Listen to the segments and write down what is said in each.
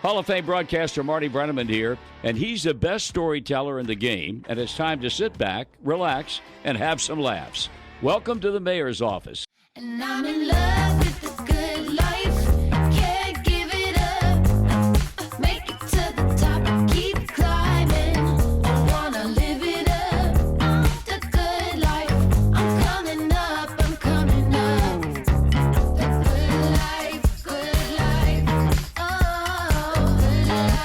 Hall of Fame broadcaster Marty Brenneman here, and he's the best storyteller in the game, and it's time to sit back, relax, and have some laughs. Welcome to the mayor's office. And I'm in love with the good life, can't give it up, make it to the top, keep climbing, I wanna live it up, the good life, I'm coming up, the good life, oh, good life, yeah.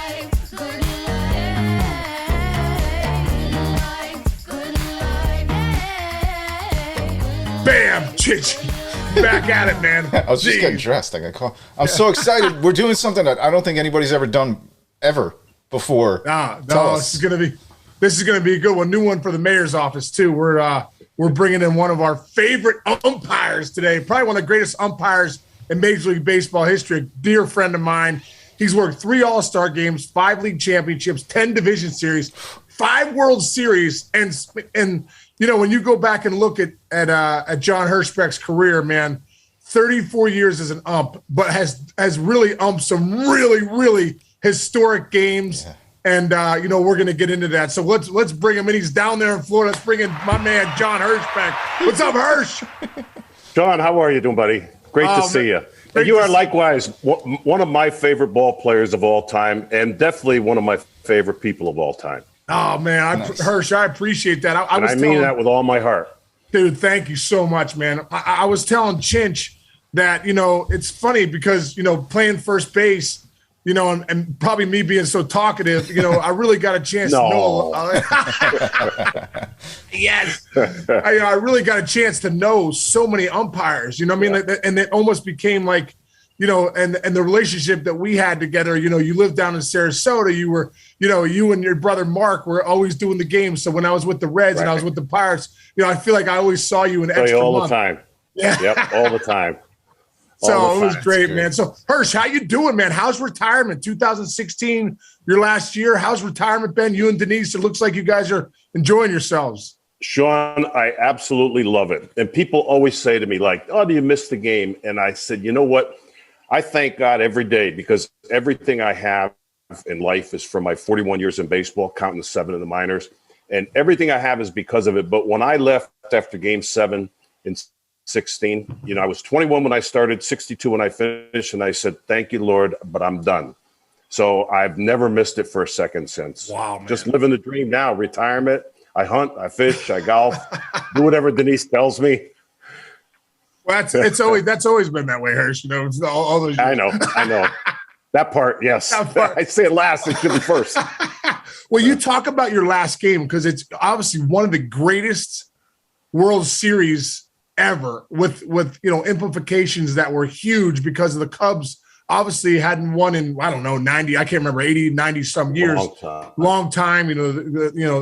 Bam! Chich. Back at it, man. I was just getting dressed. I got called. I'm so excited. We're doing something that I don't think anybody's ever done before. No, this is gonna be a good one. New one for the mayor's office too. We're bringing in one of our favorite umpires today. Probably one of the greatest umpires in Major League Baseball history. A dear friend of mine. He's worked 3 All-Star games, 5 league championships, 10 division series, 5 World Series, and you know, when you go back and look at John Herschbeck's career, man, 34 years as an ump, but has really umped some really, really historic games. Yeah. And you know, we're gonna get into that. So let's bring him in. He's down there in Florida. Let's bring in my man John Herschbeck. What's up, Hirsch? John, how are you doing, buddy? Great to see you. And you are likewise one of my favorite ball players of all time, and definitely one of my favorite people of all time. Oh, man, Nice. Hirsch, I appreciate that. I mean that with all my heart. Dude, thank you so much, man. I was telling Chinch that, you know, it's funny because, you know, playing first base, you know, and probably me being so talkative, you know, I really got a chance to know. Yes. I really got a chance to know so many umpires, you know what I mean? And it almost became like, you know, and the relationship that we had together, you know, you lived down in Sarasota, you and your brother Mark were always doing the game. So when I was with the Reds and I was with the Pirates, you know, I feel like I always saw you in extra all month. the time. Yeah. Yep, all the time. So it was great, man. So Hirsch, how you doing, man? How's retirement? 2016, your last year. How's retirement been? You and Denise, it looks like you guys are enjoying yourselves. Sean, I absolutely love it. And people always say to me, like, oh, do you miss the game? And I said, you know what? I thank God every day because everything I have in life is from my 41 years in baseball, counting the 7 in the minors. And everything I have is because of it. But when I left after Game 7 in 16, you know, I was 21 when I started, 62 when I finished. And I said, thank you, Lord, but I'm done. So I've never missed it for a second since. Wow, man. Just living the dream now, retirement. I hunt, I fish, I golf, do whatever Denise tells me. Well, that's always been that way, Hirsch. You know, it's all those years. I know. That part, yes. I say it last, it should be first. Well, you talk about your last game because it's obviously one of the greatest World Series ever with you know, implications that were huge because of the Cubs obviously hadn't won in, I don't know, 90, I can't remember, 80, 90 some years. Long time, you know,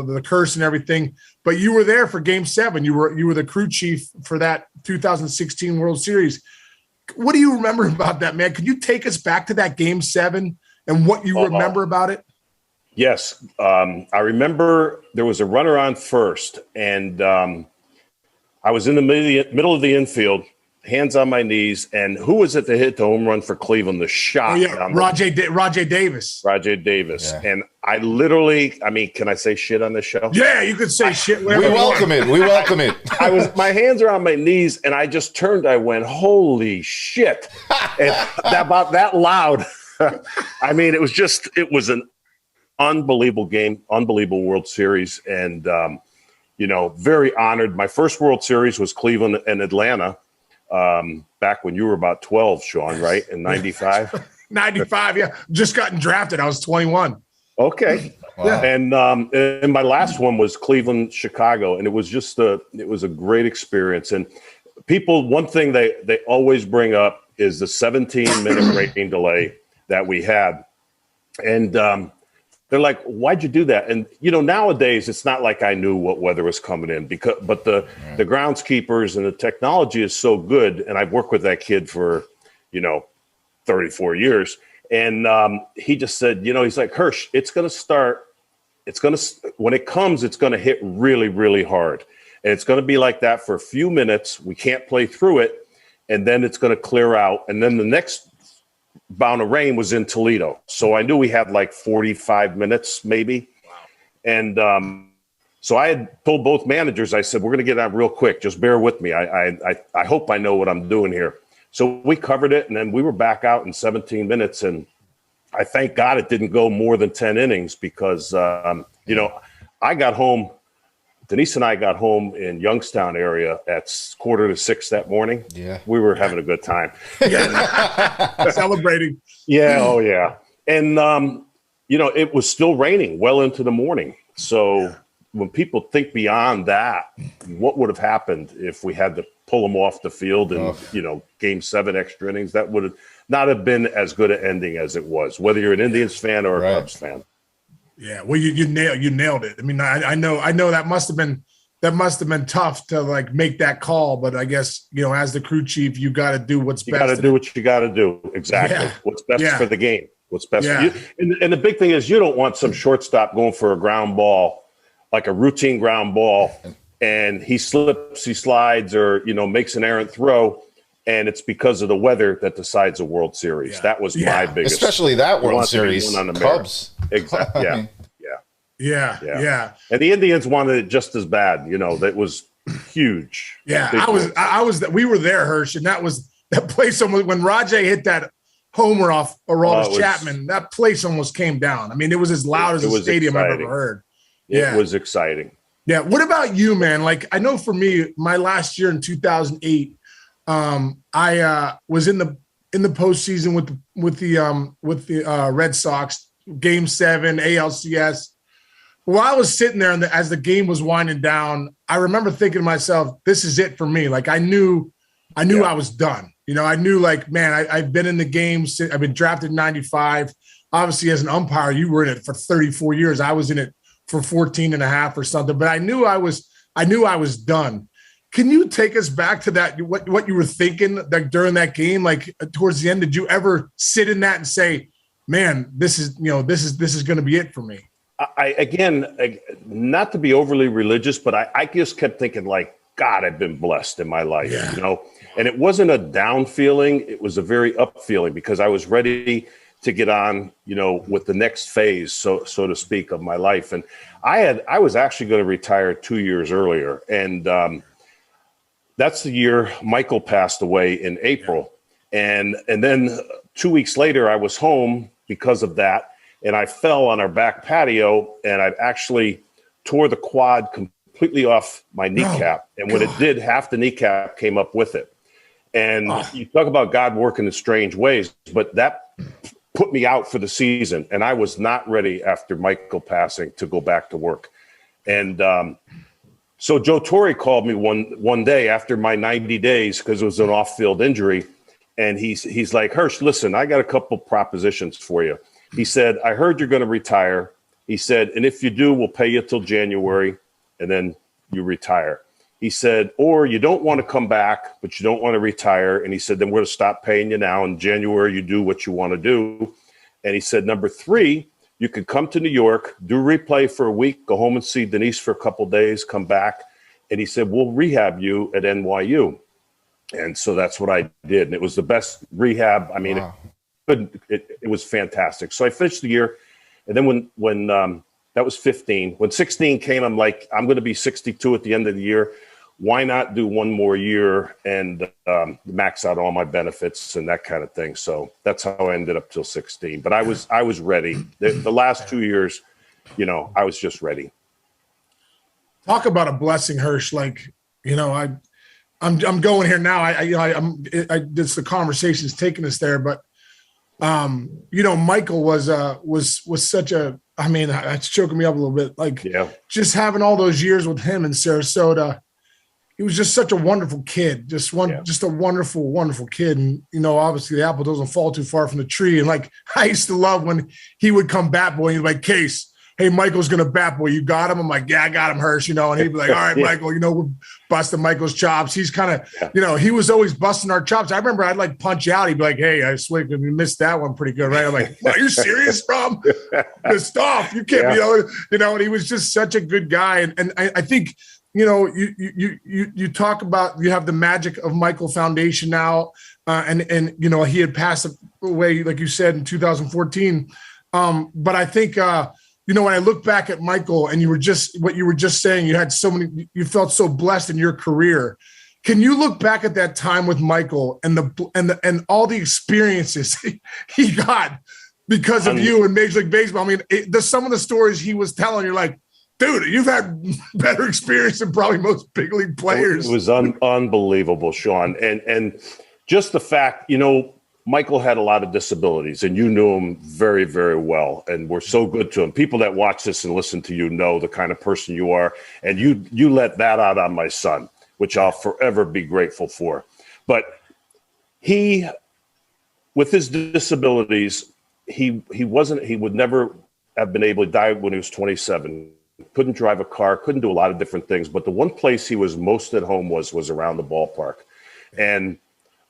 the curse and everything. But you were there for Game 7. You were the crew chief for that 2016 World Series. What do you remember about that, man? Could you take us back to that Game 7 and what you remember about it? Yes. I remember there was a runner on first, and I was in the middle of the infield, hands on my knees, and who was it that hit the home run for Cleveland? The shot. Rajay Davis. Rajay Davis. Yeah. And I literally, I mean, can I say shit on this show? Yeah, you could say shit. We welcome it. We welcome it. My hands are on my knees, and I just turned. I went, holy shit. And about that loud. I mean, it was an unbelievable game, unbelievable World Series. And, you know, very honored. My first World Series was Cleveland and Atlanta. Back when you were about 12, Sean, right? In 95? 95, yeah. Just gotten drafted. I was 21. Okay. Wow. And my last one was Cleveland, Chicago. And it was just it was a great experience. And people, one thing they always bring up is the 17-minute rain delay that we had. And they're like, why'd you do that? And, you know, nowadays it's not like I knew what weather was coming in but the groundskeepers and the technology is so good. And I've worked with that kid for, you know, 34 years. And he just said, you know, he's like, Hirsch, when it comes, it's going to hit really, really hard. And it's going to be like that for a few minutes. We can't play through it. And then it's going to clear out. And then the next bound of rain was in Toledo. So I knew we had like 45 minutes maybe. Wow. And so I had told both managers, I said, we're going to get out real quick. Just bear with me. I hope I know what I'm doing here. So we covered it, and then we were back out in 17 minutes. And I thank God it didn't go more than 10 innings because, I got home. Denise and I got home in Youngstown area at 5:45 that morning. Yeah. We were having a good time. Celebrating. Yeah. Oh, yeah. And, it was still raining well into the morning. So when people think beyond that, what would have happened if we had to pull them off the field in, game 7 extra innings? That would have not have been as good an ending as it was, whether you're an Indians fan or a Cubs fan. Yeah, well, you nailed it. I mean, I know that must have been tough to like make that call, but I guess as the crew chief, you got to do what's best. You got to do what you got to do. Exactly, what's best for the game. What's best for you. And the big thing is, you don't want some shortstop going for a ground ball, like a routine ground ball, and he slips, he slides, or makes an errant throw. And it's because of the weather that decides a World Series. That was my biggest, especially that World Series. On the Cubs, exactly. Yeah. And the Indians wanted it just as bad. That was huge. Yeah, we were there, Hirsch, and that place almost when Rajay hit that homer off Aroldis Chapman. That place almost came down. I mean, it was as loud as a stadium I've ever heard. It was exciting. Yeah. What about you, man? Like, I know for me, my last year in 2008. I was in the postseason with the Red Sox, Game 7 ALCS. While I was sitting there as the game was winding down, I remember thinking to myself, "This is it for me." Like I knew I was done. I knew like, man, I've been in the game. I've been drafted in '95. Obviously, as an umpire, you were in it for 34 years. I was in it for 14 and a half or something. But I knew I was done. Can you take us back to that? What you were thinking like during that game, like towards the end? Did you ever sit in that and say, "Man, this is going to be it for me"? I not to be overly religious, but I just kept thinking like, God, I've been blessed in my life, And it wasn't a down feeling; it was a very up feeling because I was ready to get on, with the next phase, so to speak, of my life. And I was actually going to retire 2 years earlier, and that's the year Michael passed away in April. And then 2 weeks later, I was home because of that. And I fell on our back patio and I actually tore the quad completely off my kneecap. And when it did, half the kneecap came up with it. And you talk about God working in strange ways, but that put me out for the season. And I was not ready after Michael passing to go back to work. And, so Joe Torre called me one day after my 90 days because it was an off-field injury, and he's like, Hirsch, listen, I got a couple propositions for you. He said, I heard you're going to retire. He said, and if you do, we'll pay you till January, and then you retire. He said, or you don't want to come back, but you don't want to retire. And he said, then we're going to stop paying you now. In January, you do what you want to do. And he said, number 3, you could come to New York, do replay for a week, go home and see Denise for a couple of days, come back. And he said, we'll rehab you at NYU. And so that's what I did. And it was the best rehab. I mean, it was fantastic. So I finished the year. And then when that was 15, when 16 came, I'm like, I'm going to be 62 at the end of the year. Why not do one more year and max out all my benefits and that kind of thing? So that's how I ended up till 16. But I was ready. The last 2 years, I was just ready. Talk about a blessing, Hirsch. Like, I'm going here now. This the conversation's taking us there, but Michael was such a. I mean, it's choking me up a little bit. Like, just having all those years with him in Sarasota. He was just such a wonderful kid, just a wonderful, wonderful kid. And, obviously the apple doesn't fall too far from the tree. And like, I used to love when he would come bat boy and he'd be like, Case, hey, Michael's going to bat boy. You got him? I'm like, yeah, I got him, Hirsch, and he'd be like, all right, Michael, we're busting Michael's chops. He's kind of, he was always busting our chops. I remember I'd like punch out. He'd be like, hey, I swear you missed that one pretty good, right? I'm like, are you serious, Rob? Pissed off. You can't, and he was just such a good guy. And I think, you talk about, you have the Magic of Michael Foundation now. and he had passed away, like you said, in 2014. But I think when I look back at Michael, and what you were just saying, you felt so blessed in your career. Can you look back at that time with Michael and all the experiences he got because of you in Major League Baseball? I mean, some of the stories he was telling, you're like, dude, you've had better experience than probably most big league players. It was unbelievable, Sean. And just the fact, Michael had a lot of disabilities, and you knew him very, very well, and we're so good to him. People that watch this and listen to you know the kind of person you are, and you let that out on my son, which I'll forever be grateful for. But he, with his disabilities, he would never have been able to die when he was 27. Couldn't drive a car, couldn't do a lot of different things. But the one place he was most at home was around the ballpark and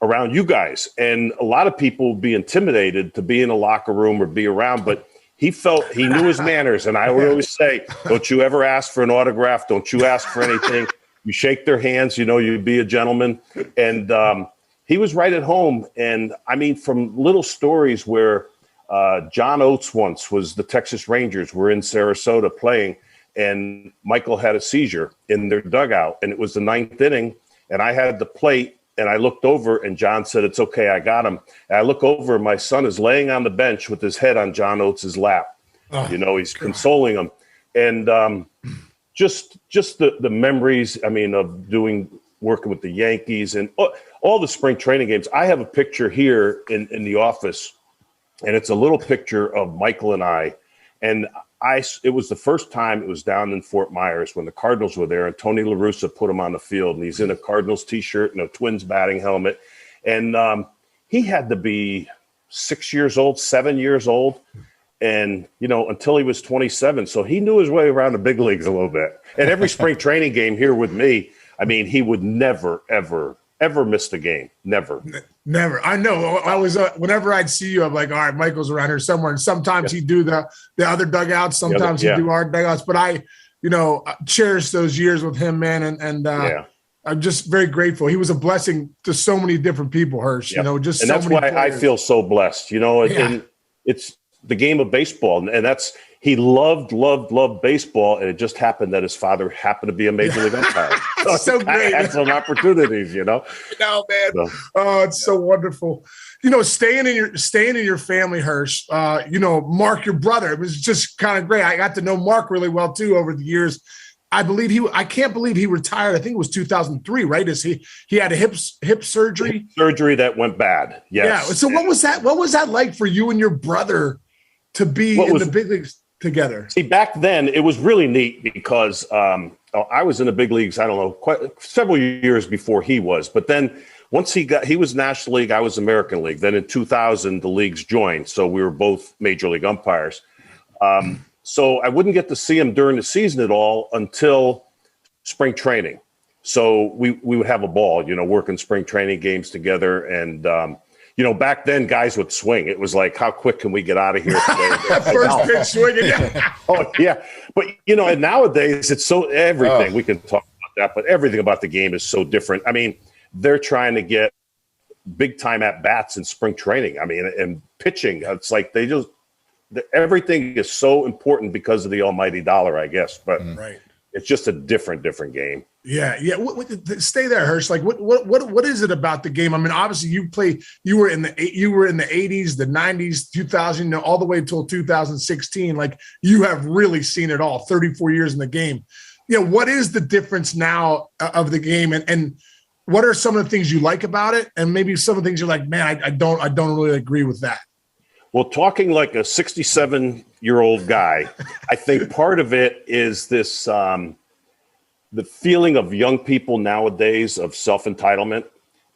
around you guys. And a lot of people would be intimidated to be in a locker room or be around, but he knew his manners. And I would always say, don't you ever ask for an autograph. Don't you ask for anything. You shake their hands, you be a gentleman. And he was right at home. And I mean, from little stories where John Oates once was the Texas Rangers were in Sarasota playing, and Michael had a seizure in their dugout, and it was the 9th inning, and I had the plate, and I looked over, and John said, "It's okay, I got him." And I look over, and my son is laying on the bench with his head on John Oates' lap. He's consoling him. And just the memories, I mean, of working with the Yankees and all the spring training games. I have a picture here in the office, and it's a little picture of Michael and I. And it was the first time it was down in Fort Myers when the Cardinals were there, and Tony La Russa put him on the field, and he's in a Cardinals T-shirt and a Twins batting helmet. And he had to be 7 years old, and, until he was 27. So he knew his way around the big leagues a little bit. And every spring training game here with me, I mean, he would never, ever, ever miss the game. Never. Never. I know. I was whenever I'd see you, I'm like, all right, Michael's around here somewhere. And sometimes he'd do the other dugouts. Sometimes he'd do our dugouts. But I cherish those years with him, man. And I'm just very grateful. He was a blessing to so many different people, Hirsch. Yep. And that's why players. I feel so blessed. And it's the game of baseball, and he loved baseball, and it just happened that his father happened to be a major league umpire. So great. Had some opportunities, No, man. So. Oh, it's so wonderful. Staying in your family, Hirsch. Mark, your brother. It was just kind of great. I got to know Mark really well too over the years. I can't believe he retired. I think it was 2003, right? He had a hip surgery. Hip surgery that went bad. Yes. Yeah. So what was that? What was that like for you and your brother to be in the big leagues together? See, back then it was really neat because I was in the big leagues, I don't know, quite several years before he was. But then once he was National League, I was American League. Then in 2000, the leagues joined. So we were both major league umpires. So I wouldn't get to see him during the season at all until spring training. So we would have a ball, working spring training games together. And, back then guys would swing. It was like, how quick can we get out of here today? First pitch swinging. Yeah. Oh, yeah. But, and nowadays it's so everything. We can talk about that, but everything about the game is so different. I mean, they're trying to get big time at bats in spring training. I mean, and pitching, it's like everything is so important because of the almighty dollar, I guess. But it's just a different game. Yeah. Stay there, Hirsch. Like, what is it about the game? I mean, obviously, you were in the 80s, the 90s, 2000, all the way until 2016. Like, you have really seen it all. 34 years in the game. What is the difference now of the game, and what are some of the things you like about it, and maybe some of the things you're like, man, I don't really agree with that. Well, talking like a 67-year-old guy, I think part of it is this the feeling of young people nowadays of self-entitlement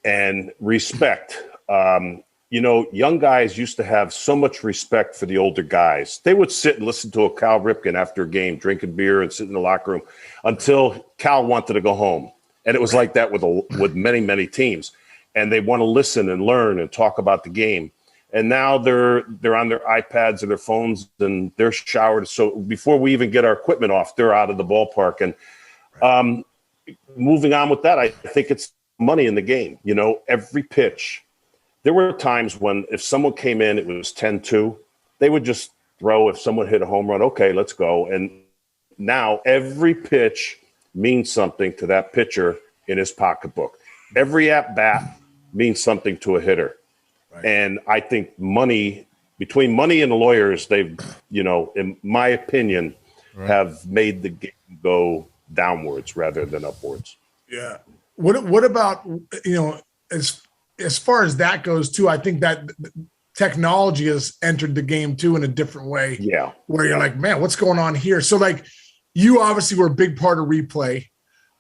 and respect. Young guys used to have so much respect for the older guys. They would sit and listen to a Cal Ripken after a game, drinking beer and sit in the locker room until Cal wanted to go home. And it was like that with many, many teams. And they want to listen and learn and talk about the game. And now they're on their iPads or their phones, and they're showered. So before we even get our equipment off, they're out of the ballpark. And moving on with that, I think it's money in the game. Every pitch there were times when if someone came in, it was 10-2, they would just throw. If someone hit a home run, okay, let's go. And now every pitch means something to that pitcher in his pocketbook. Every at bat means something to a hitter. Right. And I think between money and the lawyers, they've, in my opinion, have made the game go downwards rather than upwards. Yeah. What about, as far as that goes too, I think that technology has entered the game too in a different way. Yeah. Where you're like, man, what's going on here? So like, you obviously were a big part of replay.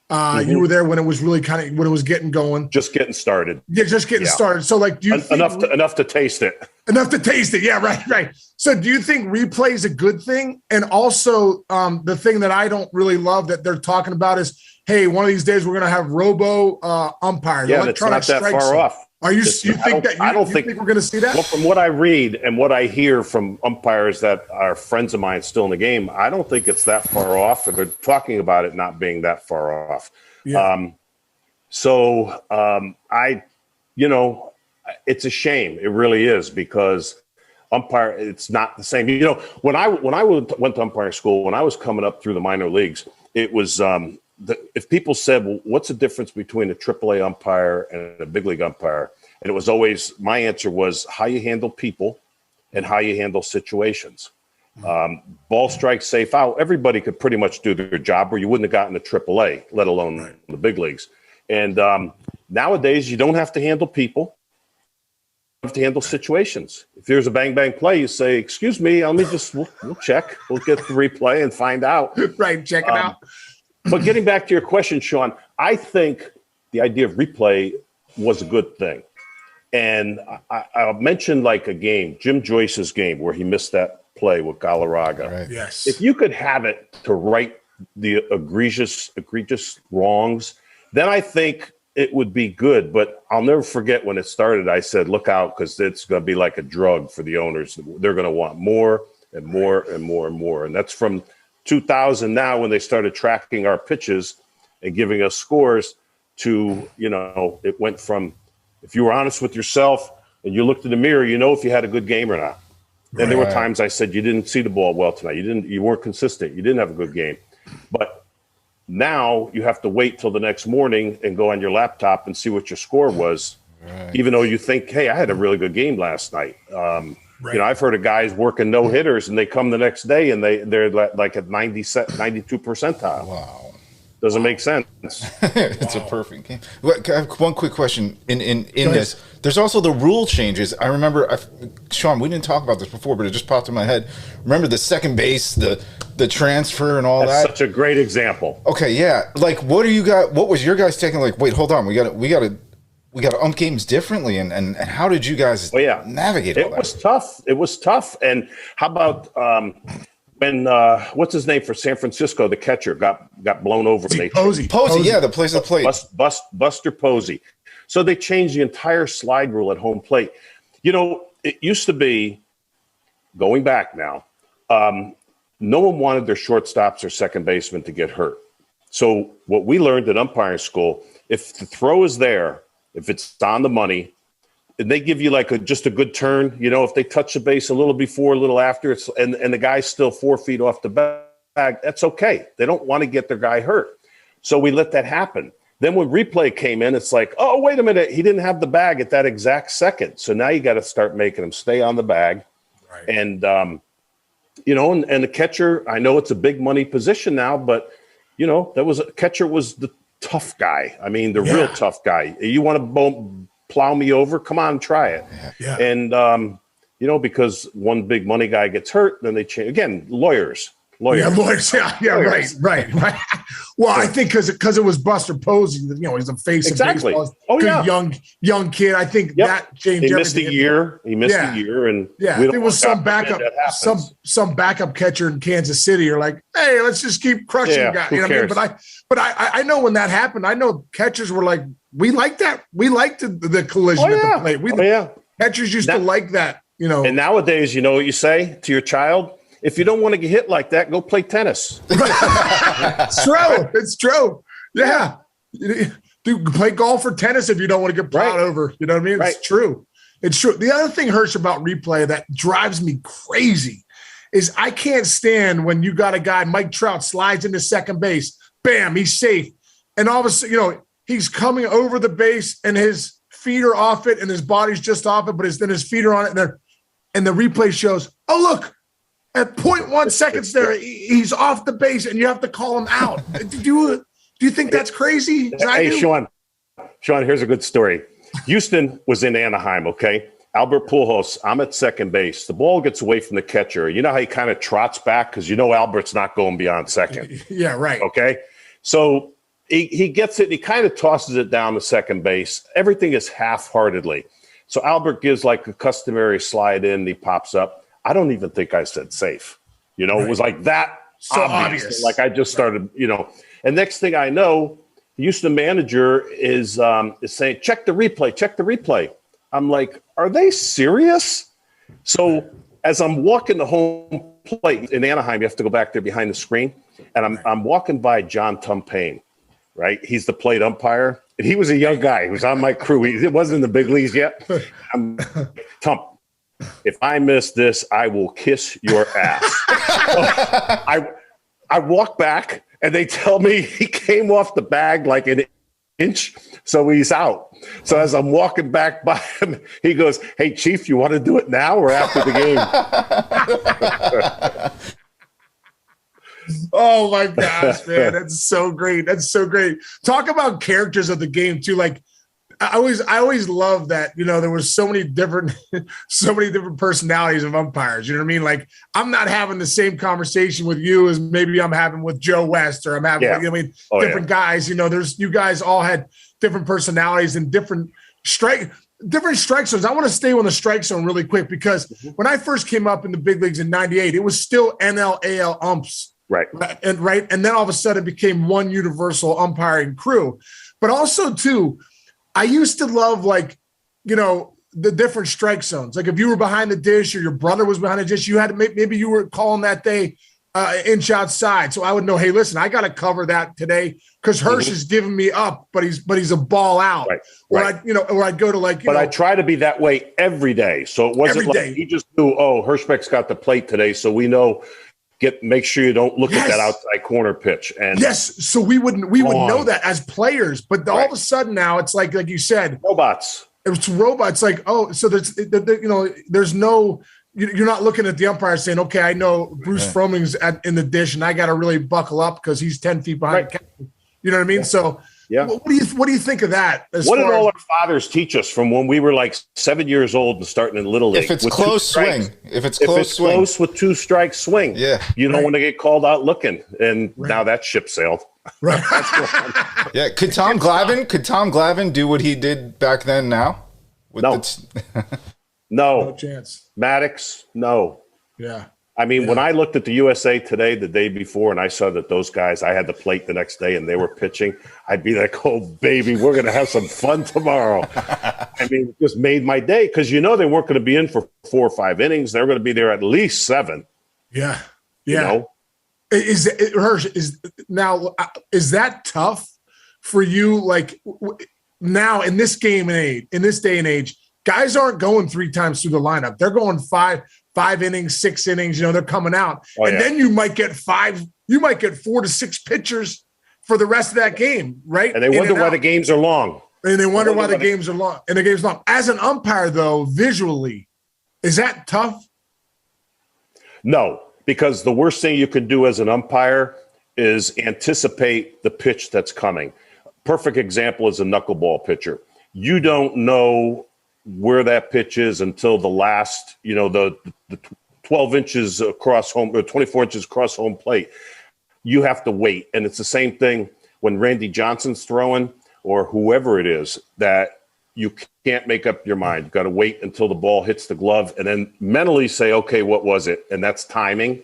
You were there when it was really when it was getting going. Just getting started. Yeah, just getting started. So like, do you enough to taste it? Enough to taste it. Yeah, right. So do you think replay is a good thing? And also the thing that I don't really love that they're talking about is, hey, one of these days we're going to have robo umpires. Yeah, it's not that far off. Are you? I don't think we're going to see that. Well, from what I read and what I hear from umpires that are friends of mine still in the game, I don't think it's that far off. They're talking about it not being that far off. Yeah. It's a shame. It really is, because umpire, it's not the same. When I went to umpire school, when I was coming up through the minor leagues, it was if people said, well, what's the difference between a AAA umpire and a big league umpire? And it was always, my answer was how you handle people and how you handle situations. Ball strike, safe out. Everybody could pretty much do their job, or you wouldn't have gotten a AAA, let alone the big leagues. And nowadays, you don't have to handle people. You have to handle situations. If there's a bang play, you say, excuse me, we'll check. We'll get the replay and find out. Right, check it out. But getting back to your question, Sean, I think the idea of replay was a good thing. And I mentioned like a game, Jim Joyce's game, where he missed that play with Galarraga. Right. Yes. If you could have it to right the egregious wrongs, then I think it would be good. But I'll never forget when it started, I said, look out, because it's going to be like a drug for the owners. They're going to want more and more and more and more. And that's from 2000 now, when they started tracking our pitches and giving us scores, to, it went from, if you were honest with yourself and you looked in the mirror, if you had a good game or not. And there were times I said, you didn't see the ball well tonight. You weren't consistent. You didn't have a good game. But now you have to wait till the next morning and go on your laptop and see what your score was, even though you think, hey, I had a really good game last night. I've heard of guys working no hitters and they come the next day and they're like at 92 percentile. Wow. Doesn't make sense. It's a perfect game. I have one quick question in this. There's also the rule changes. I remember, Sean, we didn't talk about this before, but it just popped in my head. Remember the second base, the transfer and all That's that? Such a great example. Okay, yeah. Like, what was your guys taking? Like, wait, hold on. We got to ump games differently, and how did you guys navigate all that? It was tough. And how about when what's his name for San Francisco, the catcher got blown over? Posey, yeah, the place of plate. Buster Posey. So they changed the entire slide rule at home plate. It used to be, going back now, no one wanted their shortstops or second baseman to get hurt. So what we learned at umpiring school, if the throw is there, if it's on the money, and they give you like just a good turn, if they touch the base a little before, a little after, and the guy's still 4 feet off the bag, that's okay. They don't want to get their guy hurt. So we let that happen. Then when replay came in, it's like, oh, wait a minute, he didn't have the bag at that exact second. So now you got to start making him stay on the bag. Right. And, and the catcher, I know it's a big money position now, but, catcher was the tough guy. I mean, the real tough guy. You want to plow me over? Come on, try it. Yeah. And, because one big money guy gets hurt, then they change. Again, lawyers. Yeah, lawyers. Right. Well, I think because it was Buster Posey, he's a face of baseball. Oh, yeah. Young kid. I think that changed everything. He missed a year. And there was some backup catcher in Kansas City. You're like, hey, let's just keep crushing guys. You know what I mean? But I know when that happened, I know catchers were like, we like that. We liked the collision at the plate. Catchers used to like that, And nowadays, you know what you say to your child? If you don't want to get hit like that, go play tennis. It's true. Yeah. Play golf or tennis if you don't want to get plowed over. You know what I mean? It's true. It's true. The other thing, Hirsch, about replay that drives me crazy is I can't stand when you got a guy, Mike Trout, slides into second base. Bam, he's safe. And all of a sudden, he's coming over the base and his feet are off it and his body's just off it, but then his feet are on it. And the replay shows, oh, look, at 0.1 seconds there, he's off the base and you have to call him out. Do you think that's crazy? Hey, Sean, here's a good story. Houston was in Anaheim, okay? Albert Pujols, I'm at second base. The ball gets away from the catcher. You know how he kind of trots back because Albert's not going beyond second. Yeah, right. Okay? So he gets it, and he kind of tosses it down to second base. Everything is half-heartedly. So Albert gives like a customary slide in, and he pops up. I don't even think I said safe. Right. It was like that so obvious. Like I just started, And next thing I know, the Houston manager is saying, check the replay. I'm like, are they serious? So as I'm walking the home plate in Anaheim, you have to go back there behind the screen, and I'm walking by John Tumpane, right? He's the plate umpire, and he was a young guy. He was on my crew. He wasn't in the big leagues yet. I'm Tump. If I miss this, I will kiss your ass. So I walk back, and they tell me he came off the bag like an inch, so he's out. So as I'm walking back by him, he goes, hey, Chief, you want to do it now or after the game? Oh, my gosh, man. That's so great. Talk about characters of the game, too. Like, I always love that, there was so many different personalities of umpires. You know what I mean? Like, I'm not having the same conversation with you as maybe I'm having with Joe West, or I'm having, different guys. You guys all had different personalities and different strike zones. I want to stay on the strike zone really quick because when I first came up in the big leagues in '98, it was still NL, AL umps. Right. And then all of a sudden it became one universal umpiring crew. But also, too, I used to love, the different strike zones. Like if you were behind the dish or your brother was behind the dish, you had to maybe you were calling that day inch outside. So I would know, hey, listen, I got to cover that today because Hirsch is giving me up, but he's a ball out. Right. Or I'd go to But I try to be that way every day. So it wasn't like he just knew, Hirschbeck's got the plate today, so we know. Make sure you don't look at that outside corner pitch. And so we would know that as players, but all of a sudden now it's like you said, robots. It's robots. Like, so there's no. You're not looking at the umpire saying, okay, I know Bruce Froming's in the dish, and I got to really buckle up because he's 10 feet behind. Right. You know what I mean? Yeah. So. Yeah. What do you think of that? What did all our fathers teach us from when we were like 7 years old and starting in Little League? If it's close, swing. If it's close with 2 strikes, swing. Yeah. You don't want to get called out looking. And now that ship sailed. Right. Yeah. Could Tom Glavine do what he did back then now? No. No chance. Maddox, no. Yeah. I mean, when I looked at the USA Today the day before and I saw that those guys, I had the plate the next day and they were pitching, I'd be like, oh, baby, we're going to have some fun tomorrow. I mean, it just made my day because, they weren't going to be in for 4 or 5 innings. They were going to be there at least 7. Yeah. Yeah. Is that tough for you? Like now in this day and age, guys aren't going 3 times through the lineup. They're going 5 innings, 6 innings, they're coming out. Then you might get 4 to 6 pitchers for the rest of that game, right? And they wonder why the games are long. And they wonder why the games are long. And the game's long. As an umpire, though, visually, is that tough? No, because the worst thing you can do as an umpire is anticipate the pitch that's coming. Perfect example is a knuckleball pitcher. You don't know where that pitch is until the last, the 12 inches across home or 24 inches across home plate. You have to wait. And it's the same thing when Randy Johnson's throwing or whoever it is that you can't make up your mind. You've got to wait until the ball hits the glove and then mentally say, okay, what was it? And that's timing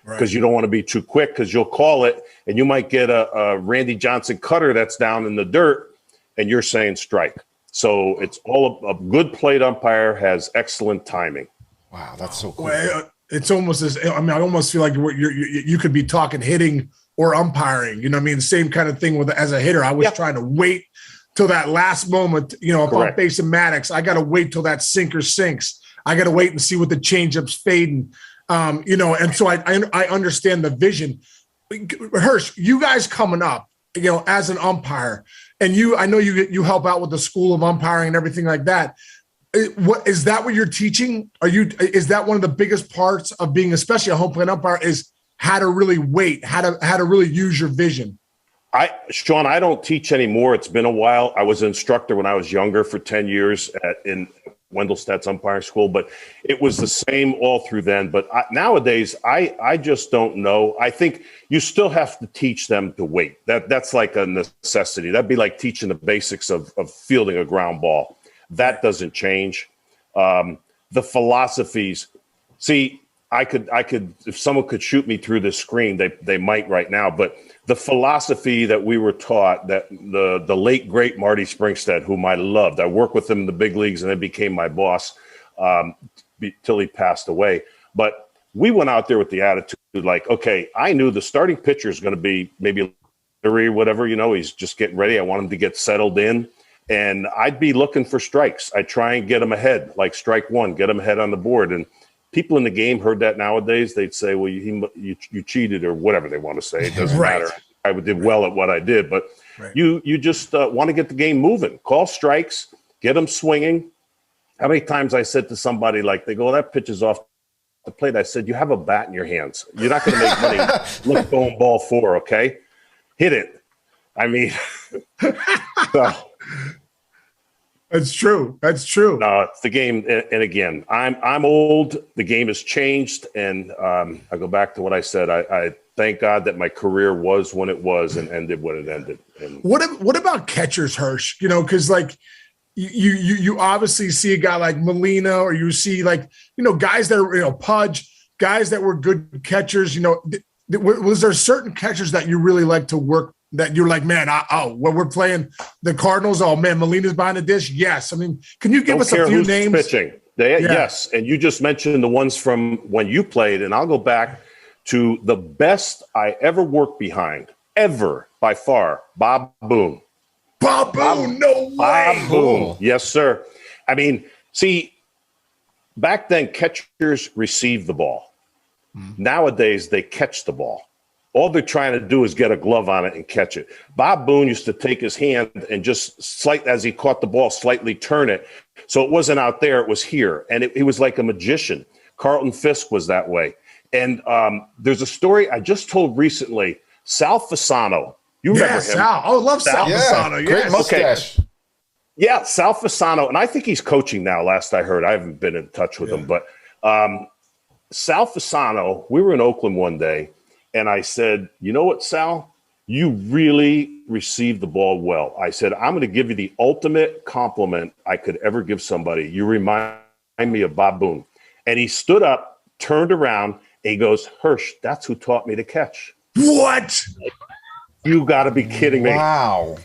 because you don't want to be too quick because you'll call it and you might get a Randy Johnson cutter that's down in the dirt and you're saying strike. So it's all a good plate umpire has excellent timing. Wow, that's so cool. Well, it's almost I almost feel like you could be talking hitting or umpiring. Same kind of thing as a hitter. I was trying to wait till that last moment. You know, if Correct. I'm facing Maddox, I got to wait till that sinker sinks. I got to wait and see what the changeup's fading. You know, and so I understand the vision. Hirsch, you guys coming up, you know, as an umpire, and I know you help out with the school of umpiring and everything like that. What is that? What you're teaching? Is that one of the biggest parts of being, especially a home plate umpire, is how to really wait, how to really use your vision? Sean, I don't teach anymore. It's been a while. I was an instructor when I was younger for 10 years in Wendelstedt's umpire school, but it was the same all through then. But nowadays, I just don't know. I think you still have to teach them to wait. That's like a necessity. That'd be like teaching the basics of fielding a ground ball. That doesn't change. The philosophies. See, I could, if someone could shoot me through this screen, they might right now. But the philosophy that we were taught, that the late great Marty Springstead, whom I loved, I worked with him in the big leagues and then became my boss till he passed away. But we went out there with the attitude like, okay, I knew the starting pitcher is going to be maybe whatever, you know, he's just getting ready. I want him to get settled in. And I'd be looking for strikes. I try and get him ahead, like strike one, get him ahead on the board. And people in the game heard that nowadays. They'd say, well, you cheated or whatever they want to say. It doesn't matter. I did well at what I did. But you just want to get the game moving. Call strikes, get them swinging. How many times I said to somebody, like, they go, that pitch is off the plate. I said, you have a bat in your hands. You're not going to make money. Look, going ball four, okay? Hit it. I mean, so. That's true. That's true. No, it's the game. And again, I'm old. The game has changed. And I go back to what I said. I thank God that my career was when it was and ended when it ended. And What about catchers, Hirsch? You know, because like you obviously see a guy like Molina, or you see like, you know, guys that are, you know, Pudge, guys that were good catchers. You know, was there certain catchers that you really like to work? That you're like, man, when we're playing the Cardinals, oh man, Molina's behind the dish. Yes, I mean, can you give us a few names? Pitching, yes, and you just mentioned the ones from when you played, and I'll go back to the best I ever worked behind, ever by far, Bob Boone. Bob Boone, no way. Bob Boone, yes, sir. I mean, see, back then catchers received the ball. Nowadays, they catch the ball. All they're trying to do is get a glove on it and catch it. Bob Boone used to take his hand and just as he caught the ball, slightly turn it. So it wasn't out there, it was here. And it was like a magician. Carlton Fisk was that way. And there's a story I just told recently. Sal Fasano. You remember him? Sal. Oh, I love Sal Fasano. Yes. Great mustache. Okay. Yeah, Sal Fasano. And I think he's coaching now, last I heard. I haven't been in touch with him. But Sal Fasano, we were in Oakland one day. And I said, you know what, Sal? You really received the ball well. I said, I'm going to give you the ultimate compliment I could ever give somebody. You remind me of Bob Boone. And he stood up, turned around, and he goes, Hirsch, that's who taught me to catch. What? You got to be kidding me. Wow.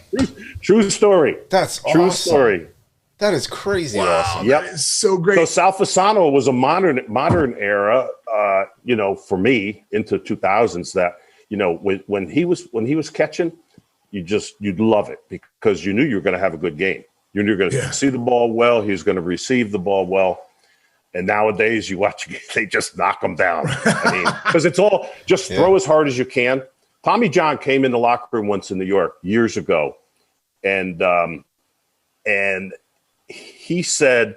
True story. That's True awesome. story. That is crazy Wow, awesome. Yep. that is so great. So Sal Fasano was a modern era, you know, for me into 2000s. That, you know, when he was catching, you'd love it because you knew you were going to have a good game. You knew you were going to see the ball well. He was going to receive the ball well. And nowadays, you watch, they just knock them down. I mean, because it's all just throw as hard as you can. Tommy John came in the locker room once in New York years ago, and he said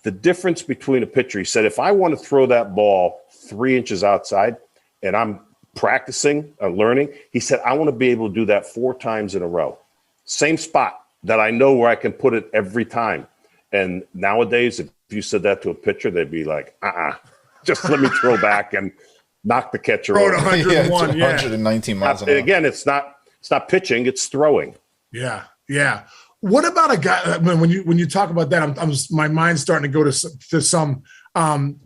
the difference between a pitcher, he said, if I want to throw that ball 3 inches outside and I'm practicing or learning, he said, I want to be able to do that 4 times in a row. Same spot that I know where I can put it every time. And nowadays, if you said that to a pitcher, they'd be like, just let me throw back and knock the catcher Throw it over. 101, 119 miles an hour. Again, it's not pitching, it's throwing. Yeah. What about a guy when you talk about that? I'm my mind's starting to go to some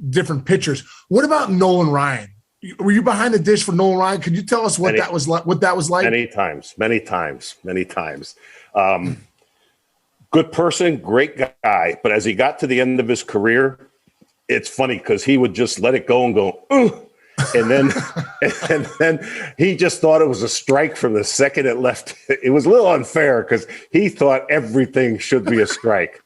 different pitchers. What about Nolan Ryan? Were you behind the dish for Nolan Ryan? Could you tell us what that was like? What that was like? Many times. Good person, great guy. But as he got to the end of his career, it's funny because he would just let it go and go, ugh. And then, and then he just thought it was a strike from the second it left. It was a little unfair because he thought everything should be a strike.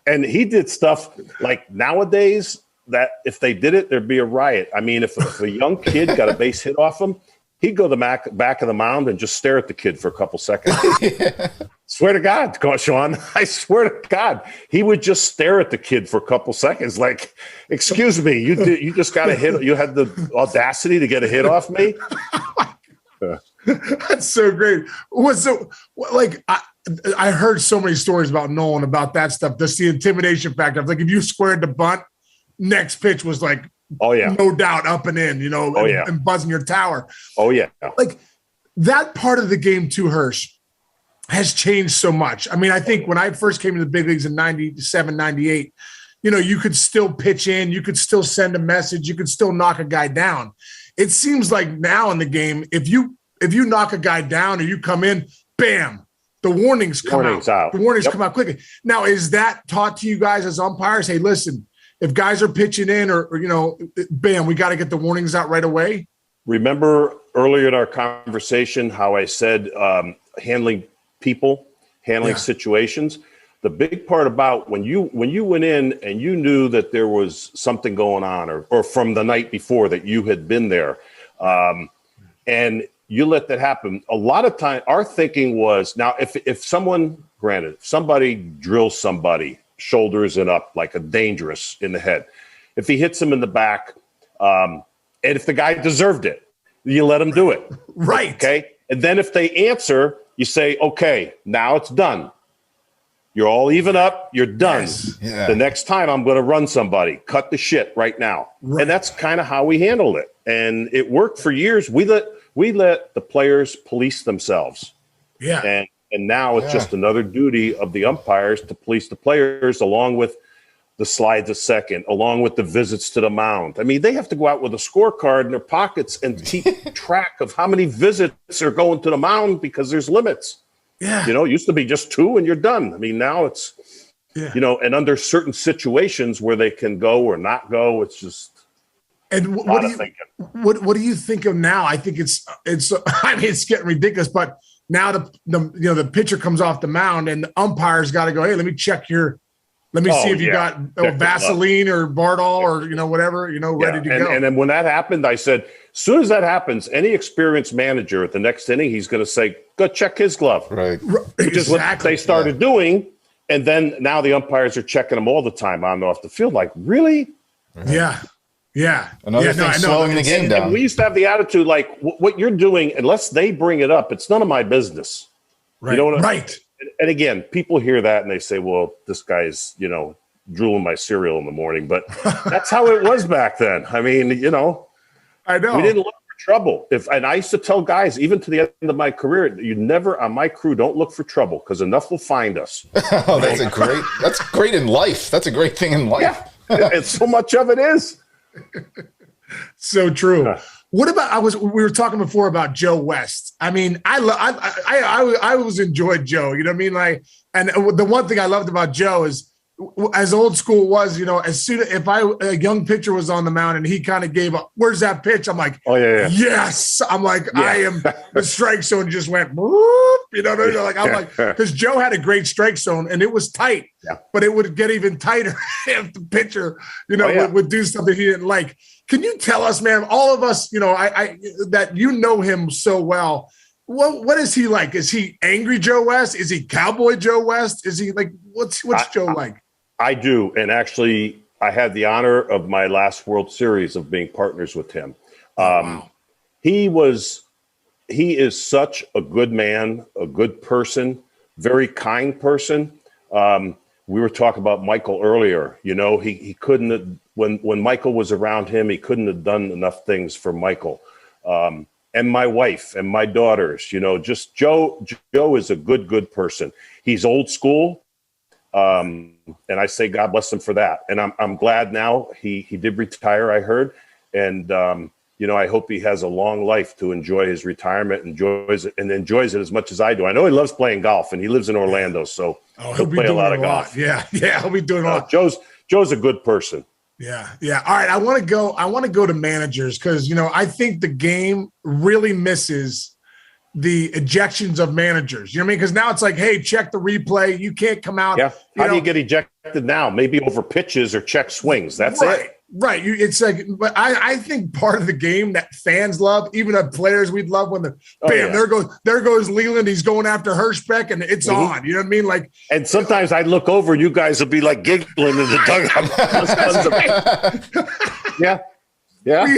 And he did stuff like nowadays that if they did it, there'd be a riot. I mean, if a young kid got a base hit off him, he'd go to the back of the mound and just stare at the kid for a couple seconds. Yeah. Swear to God, Sean, I swear to God, he would just stare at the kid for a couple seconds like, excuse me, you just got a hit. You had the audacity to get a hit off me? That's so great. I heard so many stories about Nolan about that stuff. Just the intimidation factor. Like if you squared the bunt, next pitch was like, oh yeah, no doubt up and in, and buzzing your tower. Oh yeah. Like that part of the game too, Hirsch, has changed so much. I mean, I think when I first came to the big leagues in 97, 98, you could still pitch in, you could still send a message, you could still knock a guy down. It seems like now in the game, if you knock a guy down or you come in, bam, the warnings come out. The warnings come out quickly. Now, is that taught to you guys as umpires? Hey, listen, if guys are pitching in or bam, we got to get the warnings out right away. Remember earlier in our conversation how I said handling people, handling situations. The big part about when you went in and you knew that there was something going on or from the night before that you had been there and you let that happen. A lot of time our thinking was, now if somebody drills somebody shoulders and up like a dangerous in the head, if he hits him in the back and if the guy deserved it, you let him do it. Right. Okay. And then if they answer, you say, okay, now it's done. You're all even up. You're done. Yes. Yeah. The next time I'm going to run somebody. Cut the shit right now. Right. And that's kind of how we handled it. And it worked for years. We let the players police themselves. Yeah. And now it's just another duty of the umpires to police the players along with the slides a second, along with the visits to the mound. I mean, they have to go out with a scorecard in their pockets and keep track of how many visits are going to the mound because there's limits. Yeah. It used to be just 2 and you're done. I mean, now it's, and under certain situations where they can go or not go, it's just and what do you think of now? I think it's I mean, it's getting ridiculous, but now the pitcher comes off the mound and the umpire's got to go, hey, let me check let me see if you got Vaseline or Bardol or, whatever, ready to go. And then when that happened, I said, as soon as that happens, any experienced manager at the next inning, he's going to say, go check his glove. Right. Which is what they started doing. And then now the umpires are checking them all the time on and off the field. Like, really? Yeah. Yeah. Another thing slowing the game down. And we used to have the attitude like, what you're doing, unless they bring it up, it's none of my business. Right. You know what right. And again, people hear that and they say, well, this guy's, drooling my cereal in the morning. But that's how it was back then. I mean, I know. We didn't look for trouble. And I used to tell guys, even to the end of my career, you never, on my crew, don't look for trouble because enough will find us. Oh, that's great in life. That's a great thing in life. Yeah. And so much of it is. So true. What about we were talking before about Joe West. I mean, I always enjoyed Joe. You know what I mean? Like, and the one thing I loved about Joe is, as old school was, as soon as a young pitcher was on the mound and he kind of gave up, where's that pitch? I'm like, oh yeah. Yes. I'm like, I am the strike zone just went, whoop, like I'm like, because Joe had a great strike zone and it was tight, but it would get even tighter if the pitcher, would do something he didn't like. Can you tell us, man, all of us, that him so well, what is he like? Is he angry Joe West? Is he cowboy Joe West? Is he like, what's Joe like? I do. And actually, I had the honor of my last World Series of being partners with him. Wow. He is such a good man, a good person, very kind person. We were talking about Michael earlier. He couldn't have, when Michael was around him, he couldn't have done enough things for Michael. And my wife and my daughters, just Joe is a good person. He's old school. And I say, God bless him for that. And I'm glad now he did retire, I heard. And, I hope he has a long life to enjoy his retirement, enjoys it as much as I do. I know he loves playing golf and he lives in Orlando. So he'll be play doing a lot of golf. Yeah. He'll be doing a lot. Joe's a good person. Yeah. All right. I want to go to managers because, I think the game really misses the ejections of managers. You know what I mean? Because now it's like, hey, check the replay. You can't come out. Yeah. How do you get ejected now? Maybe over pitches or check swings. That's it. Right. It's like, but I think part of the game that fans love, even the players we'd love when there goes Leland. He's going after Hirschbeck and it's on. You know what I mean? Like, and sometimes I'd look over and you guys would be like giggling in the dugout. Yeah. Yeah. We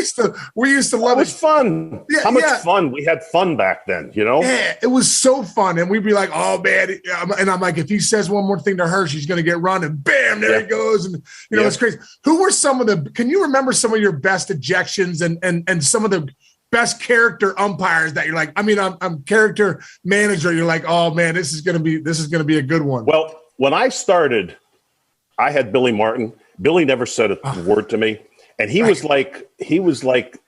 used to love it. It was fun. Yeah, How much fun. We had fun back then, Yeah, it was so fun. And we'd be like, oh, man. And I'm like, if he says one more thing to Hirsch, he's going to get run. And bam, there he goes. And, it's crazy. Who were can you remember some of your best ejections and some of the best character umpires that you're like, I'm character manager. You're like, oh, man, this is going to be a good one. Well, when I started, I had Billy Martin. Billy never said a word to me. And he was like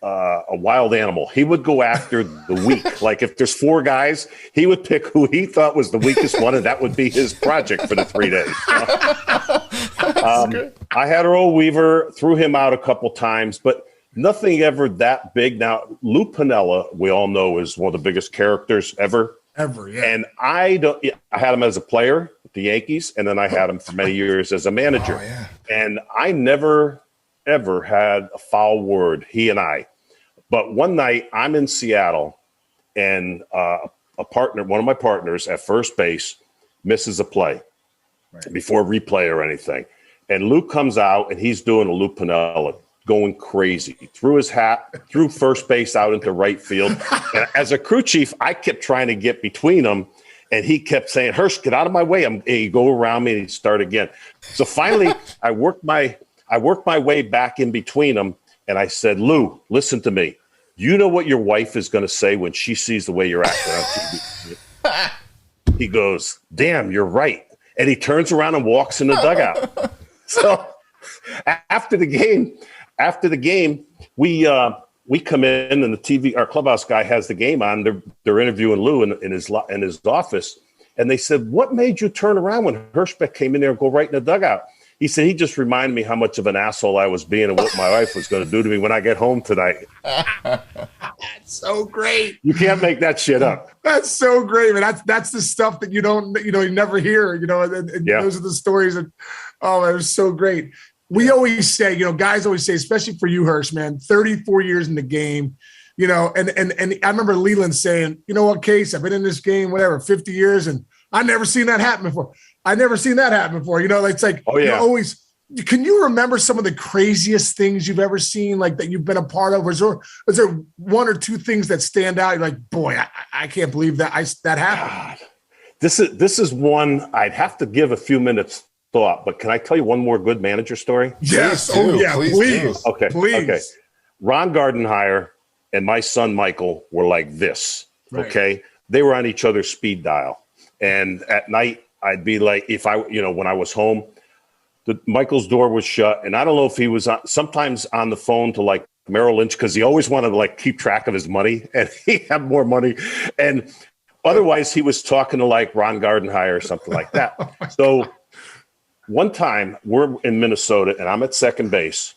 a wild animal. He would go after the weak. Like if there's 4 guys, he would pick who he thought was the weakest one, and that would be his project for the 3 days. I had Earl Weaver, threw him out a couple times, but nothing ever that big. Now, Lou Piniella, we all know, is one of the biggest characters ever. Yeah. And I had him as a player with the Yankees, and then I had him for many years as a manager. And I never ever had a foul word, he and I. But one night I'm in Seattle and one of my partners at first base misses a play before replay or anything. And Lou comes out and he's doing a Lou Piniella, going crazy. He threw his hat, threw first base out into right field. And as a crew chief, I kept trying to get between them. And he kept saying, Hirsch, get out of my way. And he'd go around me and he'd start again. So finally I worked my way back in between them, and I said, Lou, listen to me. You know what your wife is going to say when she sees the way you're acting on TV? He goes, damn, you're right. And he turns around and walks in the dugout. So after the game, we come in and the TV, our clubhouse guy has the game on. They're interviewing Lou in his office. And they said, what made you turn around when Hirschbeck came in there and go right in the dugout? He said, he just reminded me how much of an asshole I was being and what my wife was going to do to me when I get home tonight. That's so great. You can't make that shit up. That's so great, man. That's the stuff that you never hear, and those are the stories that, it was so great. We always say, guys always say, especially for you, Hirsch, man, 34 years in the game, and I remember Leland saying, you know what, Case, I've been in this game, 50 years, and I never seen that happen before. It's like, always. Can you remember some of the craziest things you've ever seen, like that you've been a part of? Is there one or two things that stand out? You're like, boy, I can't believe that happened. God. This is one I'd have to give a few minutes thought, but can I tell you one more good manager story? Yes. Please. Okay. Ron Gardenhire and my son Michael were like this. Right. Okay. They were on each other's speed dial. And at night, I'd be like, when I was home, Michael's door was shut. And I don't know if he was sometimes on the phone to like Merrill Lynch, because he always wanted to like keep track of his money and he had more money. And otherwise he was talking to like Ron Gardenhire or something like that. So one time we're in Minnesota and I'm at second base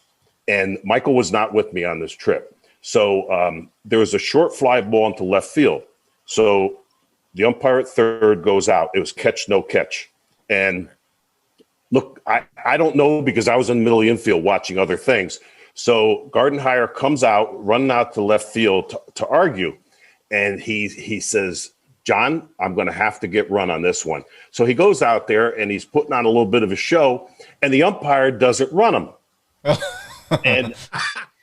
and Michael was not with me on this trip. So there was a short fly ball into left field. So the umpire at third goes out. It was catch, no catch. And look, I don't know because I was in the middle of the infield watching other things. So Gardenhire comes out, running out to left field to argue. And he says, John, I'm going to have to get run on this one. So he goes out there and he's putting on a little bit of a show. And the umpire doesn't run him. And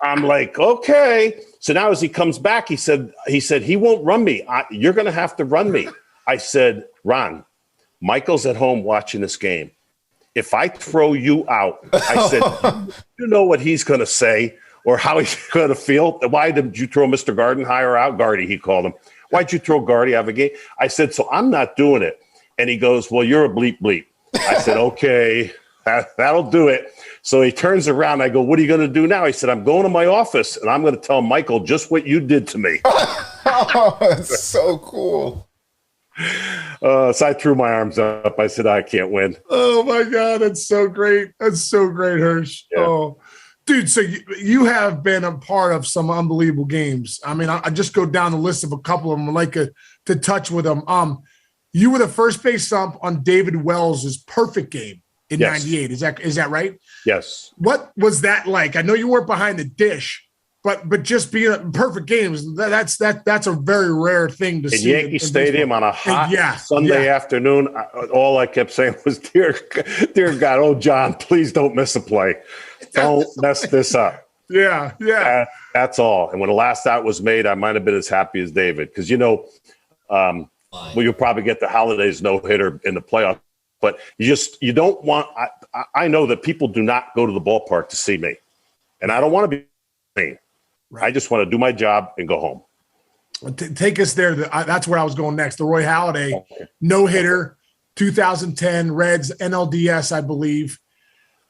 I'm like, okay. So now as he comes back, he said, he won't run me. You're going to have to run me. I said, Ron, Michael's at home watching this game. If I throw you out, I said, you know what he's going to say or how he's going to feel. Why did you throw Mr. Gardenhire out? Gardy, he called him. Why'd you throw Gardy out of a game? I said, so I'm not doing it. And he goes, well, you're a bleep bleep. I said, okay, that'll do it. So he turns around. I go, what are you going to do now? He said, I'm going to my office, and I'm going to tell Michael just what you did to me. Oh, that's so cool. So I threw my arms up. I said, I can't win. Oh, my God. That's so great. That's so great, Hirsch. Yeah. Oh, Dude, so you have been a part of some unbelievable games. I mean, I just go down the list of a couple of them. I'd like to touch with them. You were the first base ump on David Wells' perfect game in '98. Is that right? Yes. What was that like? I know you weren't behind the dish, but just being a perfect games, that's a very rare thing to see. Yankee Stadium on a hot Sunday afternoon, all I kept saying was, dear God, oh, John, please don't miss a play. Don't mess this up. Yeah. That's all. And when the last out was made, I might have been as happy as David because, you'll probably get the holidays no-hitter in the playoffs. But you don't want – I know that people do not go to the ballpark to see me. And I don't want to be mean. Right. I just want to do my job and go home. Take us there. That's where I was going next. The Roy Halladay no-hitter, 2010 Reds, NLDS, I believe.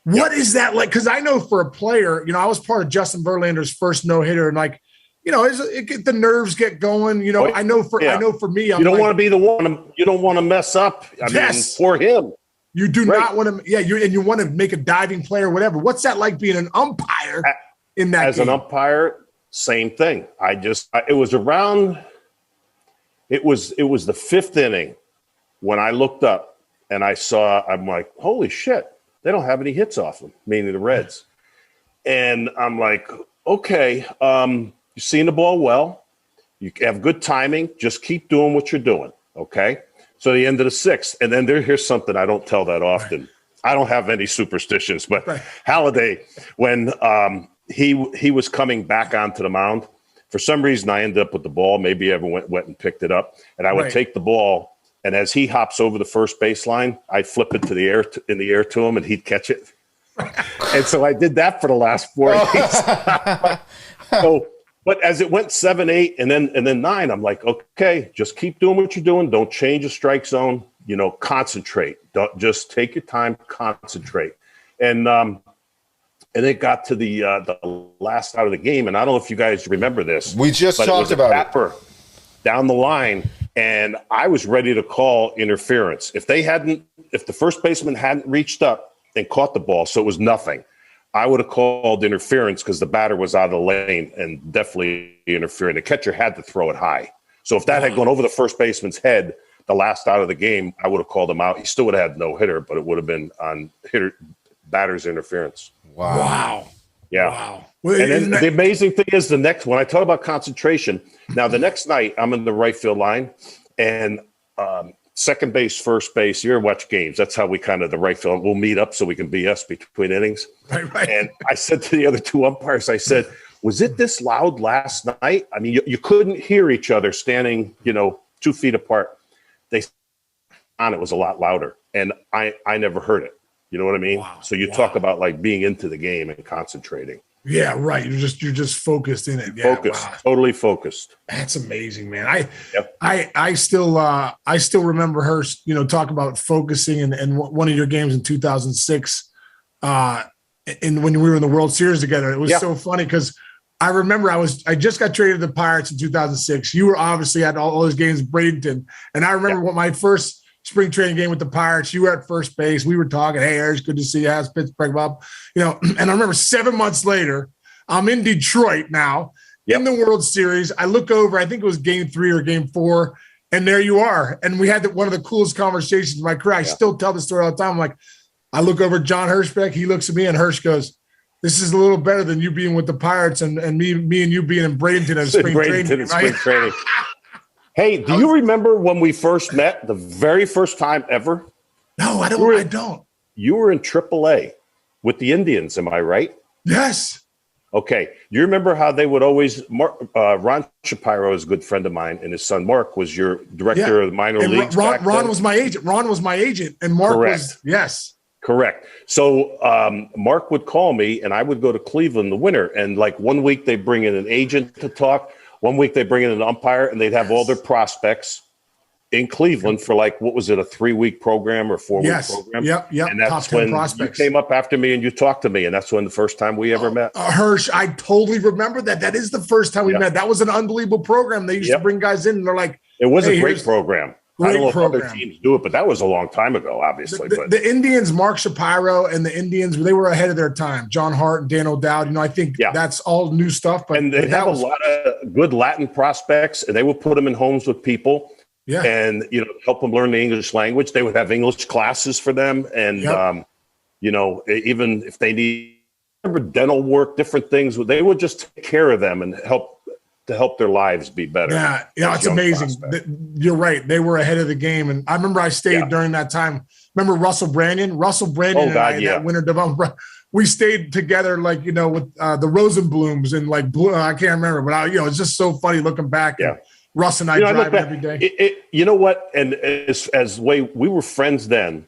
What is that like? Because I know for a player, I was part of Justin Verlander's first no-hitter, and the nerves get going. I know for me, you don't want to be the one. You don't want to mess up. I mean, for him, you do not want to. Yeah, you want to make a diving play or whatever. What's that like being an umpire in that? As an umpire, same thing. It was the fifth inning when I looked up and I'm like, holy shit, they don't have any hits off them, meaning the Reds. And I'm like, okay, you're seeing the ball well. You have good timing. Just keep doing what you're doing, okay? So the end of the sixth. And then here's something I don't tell that often. Right. I don't have any superstitions, but Halladay, when he was coming back onto the mound, for some reason I ended up with the ball. Maybe I ever went and picked it up. And I would take the ball, and as he hops over the first baseline, I'd flip it in the air to him, and he'd catch it. And so I did that for the last 4 days. But as it went 7, 8, and then 9, I'm like, okay, just keep doing what you're doing. Don't change the strike zone. Concentrate. Don't just take your time, concentrate. And it got to the last out of the game, and I don't know if you guys remember this. We just talked about it. Down the line, and I was ready to call interference. If the first baseman hadn't reached up and caught the ball, so it was nothing, I would have called interference because the batter was out of the lane and definitely interfering. The catcher had to throw it high. So if that had gone over the first baseman's head, the last out of the game, I would have called him out. He still would have had no hitter, but it would have been on batter's interference. Wow. Yeah. Wow. And then the amazing thing is when I talk about concentration, now the next night I'm in the right field line, and second base, first base, you ever watch games? That's how we the right field, we'll meet up so we can BS between innings. Right. And I said to the other two umpires, I said, was it this loud last night? I mean, you couldn't hear each other standing, 2 feet apart. They said it was a lot louder, and I never heard it. You know what I mean? Wow. So you talk about like being into the game and concentrating. Yeah, right. You're just focused in it. Yeah, focused, totally focused. That's amazing, man. I still remember Hirsch, talk about focusing and one of your games in 2006, and when we were in the World Series together. It was so funny because I remember I just got traded to the Pirates in 2006. You were obviously at all those games in Bradenton, and I remember what my first spring training game with the Pirates, you were at first base. We were talking, hey, Hirsch, good to see you. How's Pittsburgh, Bob? And I remember 7 months later, I'm in Detroit now in the World Series. I look over, I think it was game 3 or game 4, and there you are. And we had one of the coolest conversations in my career. I still tell the story all the time. I'm like, I look over at John Herschbeck. He looks at me, and Hirsch goes, this is a little better than you being with the Pirates and me and you being in Bradenton at spring training. Hey, do you remember when we first met, the very first time ever? No, I don't. You were in AAA with the Indians, am I right? Yes. Okay. You remember how they would always Ron Shapiro is a good friend of mine, and his son Mark was your director of the minor leagues. Ron was my agent. And Mark was, yes. Correct. So Mark would call me, and I would go to Cleveland the winter. And like 1 week they bring in an agent to talk. 1 week they bring in an umpire, and they'd have all their prospects in Cleveland for like, what was it, a 3-week program or 4-week program? Yep. And that's when you came up after me and you talked to me, and that's when the first time we ever met. Hirsch, I totally remember that. That is the first time we met. That was an unbelievable program. They used to bring guys in, and they're like, it was a great program. I don't know program. if other teams do it, but that was a long time ago, obviously. But The Indians, Mark Shapiro and the Indians, they were ahead of their time. John Hart and Dan O'Dowd. I think that's all new stuff. But and they have a lot of good Latin prospects, and they would put them in homes with people. Yeah. And, help them learn the English language. They would have English classes for them. And, even if they need dental work, different things, they would just take care of them and help their lives be better. Yeah, it's amazing. You're right. They were ahead of the game. And I remember I stayed during that time. Remember Russell Brandon? And I, that winter development. We stayed together, with the Rosenblums and I can't remember, but it's just so funny looking back. Yeah. Russ and I drive every day. You know what? And as way we were friends then,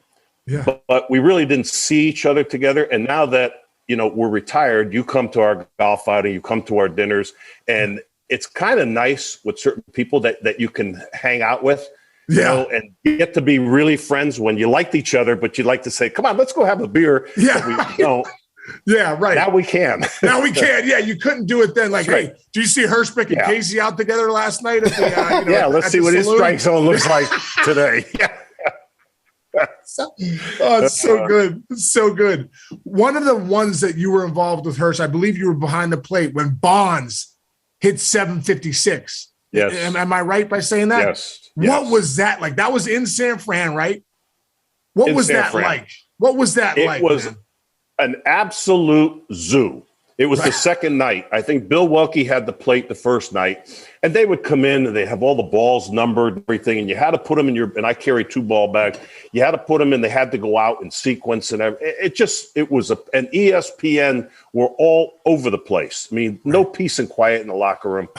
but we really didn't see each other together. And now that we're retired, you come to our golf outing, you come to our dinners, and it's kind of nice with certain people that you can hang out with, and get to be really friends when you liked each other, but you'd like to say, "Come on, let's go have a beer." Yeah, we don't. Yeah, right. Now we can. Yeah, you couldn't do it then. Hey, do you see Hirschbeck and Casey out together last night? At the, let's see what his strike zone looks like today. It's so good. It's so good. One of the ones that you were involved with, Hirsch, I believe you were behind the plate when Bonds hit 756. Yes. Am I right by saying that? Yes. What was that like? That was in San Fran, right? What was that like? What was that like? It was an absolute zoo. It was the second night. I think Bill Welke had the plate the first night, and they would come in and they have all the balls numbered, everything, and you had to put them in and I carry 2 ball bags. You had to put them in. They had to go out in sequence and everything. It was an ESPN were all over the place. I mean, no peace and quiet in the locker room.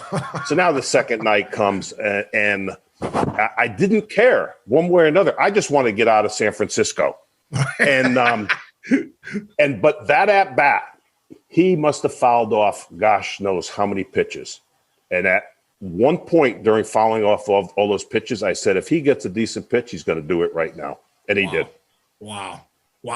So now the second night comes and I didn't care one way or another. I just want to get out of San Francisco. And, but that at bat, he must have fouled off gosh knows how many pitches. And at one point during fouling off all those pitches, I said, if he gets a decent pitch, he's going to do it right now. And he did. Wow.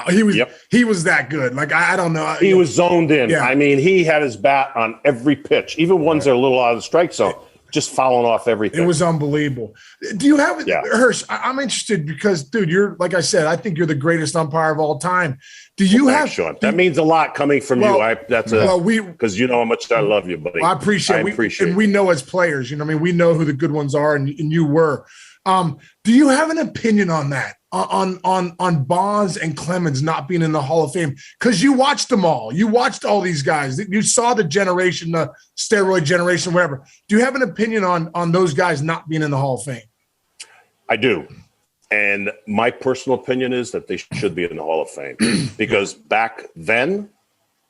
He was that good. I don't know. He was zoned in. Yeah. I mean, he had his bat on every pitch, even ones that are a little out of the strike zone, just fouling off everything. It was unbelievable. Do you have Hirsch? I'm interested because, dude, you're, like I said, I think you're the greatest umpire of all time. Do you have Sean? That means a lot coming from you. Because you know how much I love you, buddy. I appreciate it. And we know as players, we know who the good ones are, and you were. Do you have an opinion on that? On Bonds and Clemens not being in the Hall of Fame? Because you watched them all. You watched all these guys. You saw the generation, the steroid generation, whatever. Do you have an opinion on those guys not being in the Hall of Fame? I do. And my personal opinion is that they should be in the Hall of Fame because back then,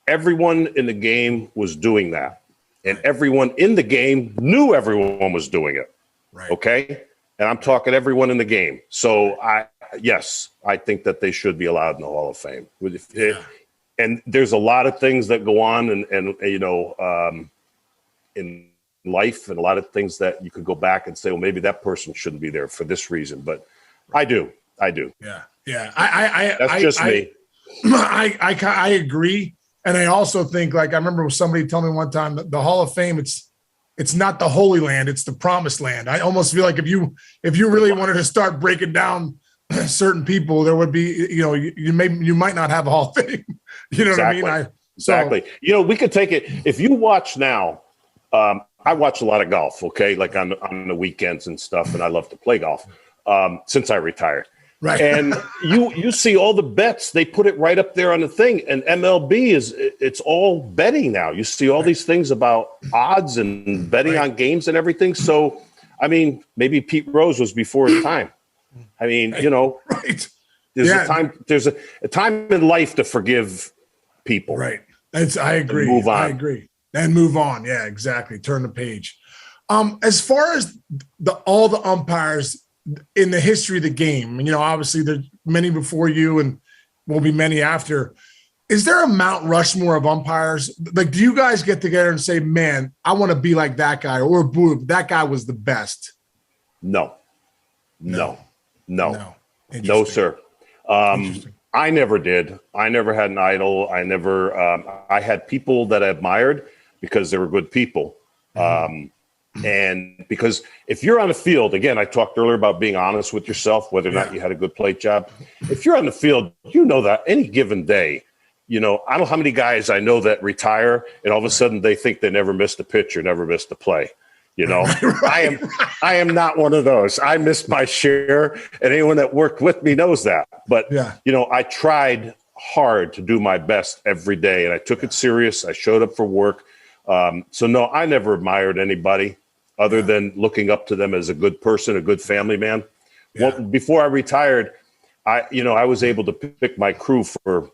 everyone in the game was doing that. And everyone in the game knew everyone was doing it. Right. Okay? And I'm talking everyone in the game. So, I think that they should be allowed in the Hall of Fame. And there's a lot of things that go on in life and a lot of things that you could go back and say, well, maybe that person shouldn't be there for this reason. But I do. Yeah. That's just me. I agree. And I also think, I remember somebody told me one time that the Hall of Fame, it's not the Holy Land, it's the Promised Land. I almost feel like if you really wanted to start breaking down certain people, there would be, you might not have a Hall of Fame. You know exactly. what I mean? Exactly. We could take it. If you watch now, I watch a lot of golf, okay, on the weekends and stuff, and I love to play golf since I retired. Right. And you see all the bets, they put it right up there on the thing. And MLB it's all betting now. You see all these things about odds and betting on games and everything. So, I mean, maybe Pete Rose was before his time. I mean, right. There's a time in life to forgive people. Right. I agree. Move on. I agree. And move on. Yeah, exactly. Turn the page. As far as all the umpires in the history of the game, obviously there's many before you and will be many after. Is there a Mount Rushmore of umpires? Do you guys get together and say, man, I want to be like that guy, or boo, that guy was the best? No, sir. I never did. I never had an idol. I had people that I admired because they were good people. And because if you're on the field, again, I talked earlier about being honest with yourself, whether or not you had a good plate job. If you're on the field, you know that any given day, I don't know how many guys I know that retire and all of a sudden they think they never missed a pitch or never missed a play. I am not one of those. I missed my share, and anyone that worked with me knows that. But, I tried hard to do my best every day, and I took it serious. I showed up for work. So, no, I never admired anybody other than looking up to them as a good person, a good family man. Yeah. Well, before I retired, I was able to pick my crew for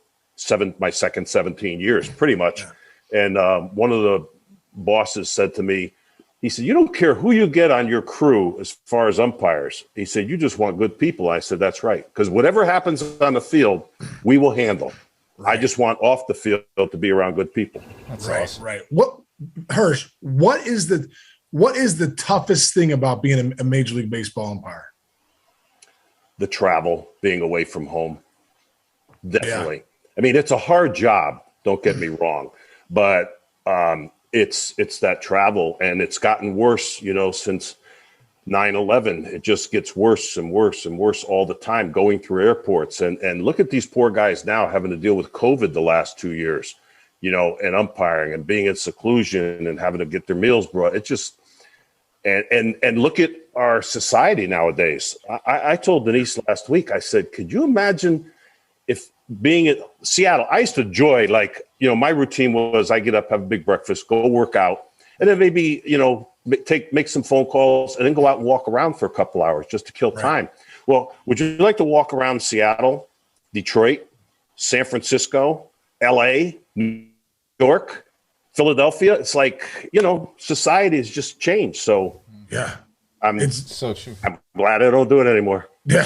my second 17 years, pretty much. Yeah. And one of the bosses said to me, he said, "You don't care who you get on your crew as far as umpires." He said, "You just want good people." I said, "That's right. Because whatever happens on the field, we will handle. Right. I just want off the field to be around good people." That's awesome. Right. Hirsch, what is the toughest thing about being a Major League Baseball umpire? The travel, being away from home. Definitely. Yeah. I mean, it's a hard job. Don't get me wrong, but it's that travel, and it's gotten worse, since 9/11. It just gets worse and worse and worse all the time, going through airports. And look at these poor guys now having to deal with COVID the last 2 years, and umpiring and being in seclusion and having to get their meals brought. It just and look at our society nowadays. I told Denise last week, I said, could you imagine if being in Seattle, I used to enjoy, my routine was I get up, have a big breakfast, go work out, and then maybe, make some phone calls and then go out and walk around for a couple hours just to kill time. Well, would you like to walk around Seattle, Detroit, San Francisco, LA, New York, Philadelphia? It's like, society has just changed. So it's so true. I'm glad I don't do it anymore. Yeah.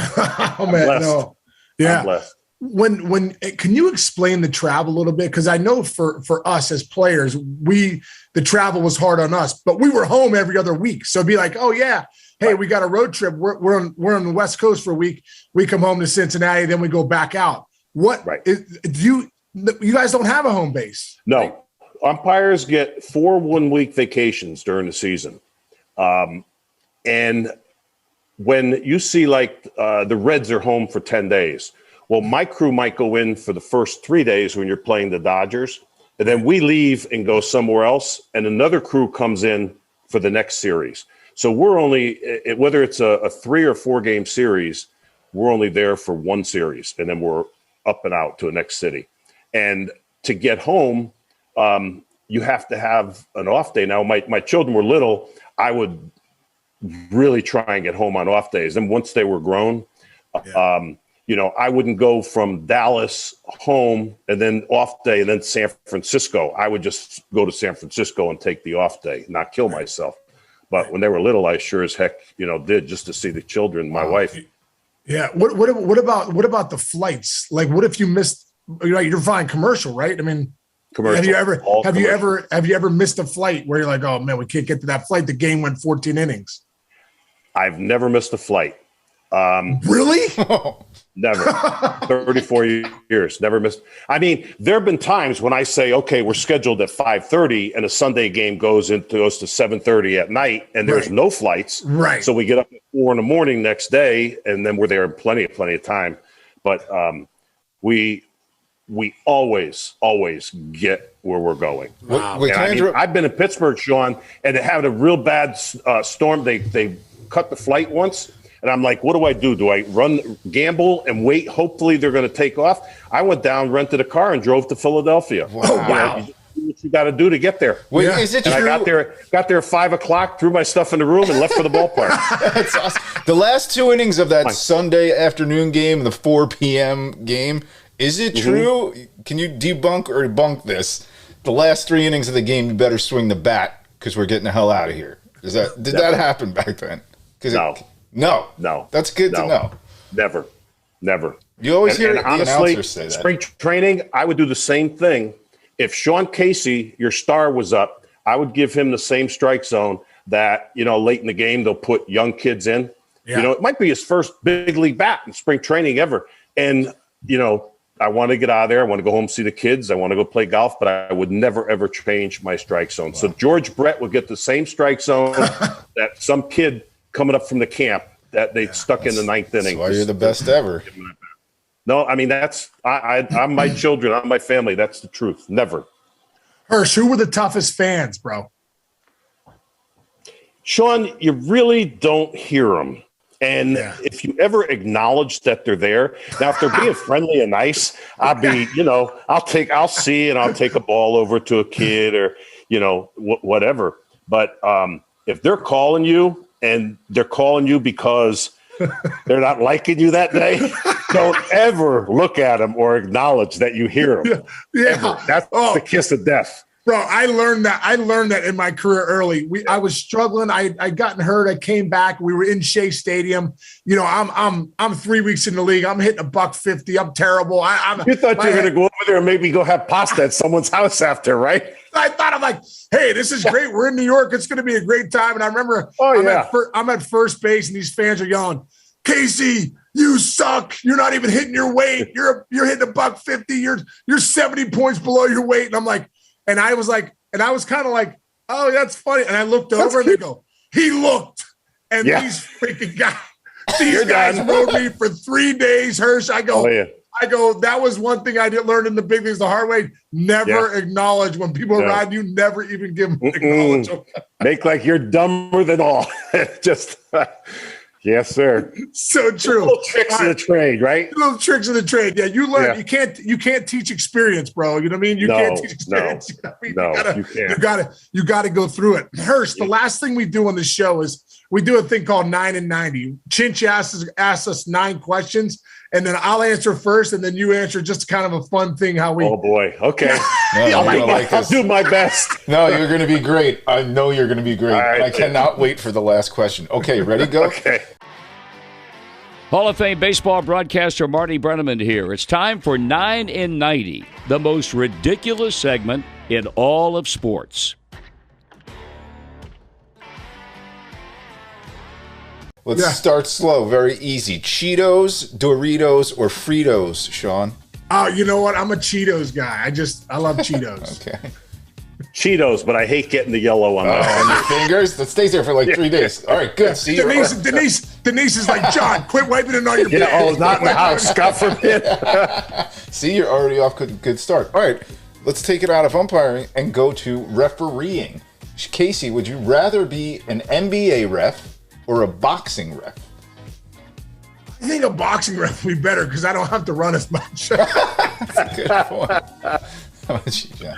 Oh, man, no. Yeah. I'm blessed. When can you explain the travel a little bit? Because I know for us as players, the travel was hard on us, but we were home every other week. So it'd be like, oh yeah, hey, we got a road trip. We're on the West Coast for a week. We come home to Cincinnati, then we go back out. Do you guys don't have a home base? No, right? Umpires get 4 1-week vacations during the season, and when you see the Reds are home for 10 days. Well, my crew might go in for the first 3 days when you're playing the Dodgers, and then we leave and go somewhere else, and another crew comes in for the next series. So we're only, whether it's a 3 or 4 game series, we're only there for one series, and then we're up and out to the next city. And to get home, you have to have an off day. Now, my children were little. I would really try and get home on off days. And once they were grown, I wouldn't go from Dallas home and then off day and then San Francisco. I would just go to San Francisco and take the off day, not kill myself. But when they were little, I sure as heck, did, just to see the children, my wife. Yeah. What about the flights? Like, what if you missed? You're flying commercial, right? I mean, commercial. Have you ever missed a flight where you're like, oh man, we can't get to that flight? The game went 14 innings. I've never missed a flight. Really? Never. 34 years, never missed. I mean, there have been times when I say, okay, we're scheduled at 5:30 and a Sunday game goes to 7:30 at night and there's no flights. Right. So we get up at 4 a.m. next day and then we're there in plenty of time. But we always get where we're going. Wow. I've been in Pittsburgh, Sean, and they had a real bad storm. They cut the flight once. And I'm like, what do I do? Do I gamble and wait? Hopefully they're going to take off. I went down, rented a car, and drove to Philadelphia. Wow. You do what you got to do to get there. Wait, is it true? I got there at 5 o'clock, threw my stuff in the room, and left for the ballpark. That's awesome. The last 2 innings of that Sunday afternoon game, the 4 p.m. game, is it true? Can you debunk or debunk this? The last 3 innings of the game, you better swing the bat because we're getting the hell out of here. Did that happen back then? No. That's good to know. Never. You always hear the announcers say that. Spring training, I would do the same thing. If Sean Casey, your star, was up, I would give him the same strike zone that, late in the game, they'll put young kids in. Yeah. It might be his first big league bat in spring training ever. And, I want to get out of there. I want to go home, see the kids. I want to go play golf, but I would never, ever change my strike zone. Wow. So George Brett would get the same strike zone that some kid coming up from the camp that they stuck in the ninth inning. That's why you're the best ever. No, I mean, I'm my children. I'm my family. That's the truth. Never. Hirsch, who were the toughest fans, bro? Sean, you really don't hear them. And if you ever acknowledge that they're there, now if they're being friendly and nice, I'll be, I'll see and I'll take a ball over to a kid or, whatever. But if they're calling you and they're calling you because they're not liking you that day, don't ever look at them or acknowledge that you hear them. Yeah. Ever. That's the kiss of death. Bro, I learned that in my career early. I was struggling. I'd gotten hurt. I came back. We were in Shea Stadium. I'm 3 weeks in the league. I'm hitting $150. I'm terrible. You thought you were going to go over there and maybe go have pasta at someone's house after, right? I thought, I'm like, hey, this is great. We're in New York. It's going to be a great time. And I remember I'm at first base and these fans are yelling, Casey, you suck. You're not even hitting your weight. You're hitting $150. You're 70 points below your weight. And I'm like, and I was kind of like, oh, that's funny. And I looked over and they go, he looked. And these freaking guys, rode me for 3 days, Hirsch. I go, that was one thing I did learn in the big leagues the hard way. Never acknowledge when people ride you, never even give them acknowledge. Make like you're dumber than all. Just yes, sir. So true. Little tricks of the trade, right? Little tricks of the trade. Yeah, you learn. Yeah. You can't teach experience, bro. You know what I mean? You can't teach experience. You gotta go through it. Hirsch, the last thing we do on the show is we do a thing called 9 and 90. Chinch asks us 9 questions, and then I'll answer first, and then you answer. Just kind of a fun thing. How we? Oh boy. Okay. I'll do my best. No, you're going to be great. I know you're going to be great. Right, I cannot wait for the last question. Okay, ready? Go. Okay. Hall of Fame baseball broadcaster Marty Brenneman here. It's time for 9 in 90, the most ridiculous segment in all of sports. Let's start slow, very easy. Cheetos, Doritos, or Fritos, Sean? Oh, you know what? I'm a Cheetos guy. I love Cheetos. Okay. Cheetos, but I hate getting the yellow on on your fingers. That stays there for like 3 days. All right, good. See, Denise is like, John, quit wiping it on your bed. It's not in the house. God forbid. See, you're already off to a good start. All right, let's take it out of umpiring and go to refereeing. Casey, would you rather be an NBA ref or a boxing ref? I think a boxing ref would be better because I don't have to run as much. That's a good point. How about you, John?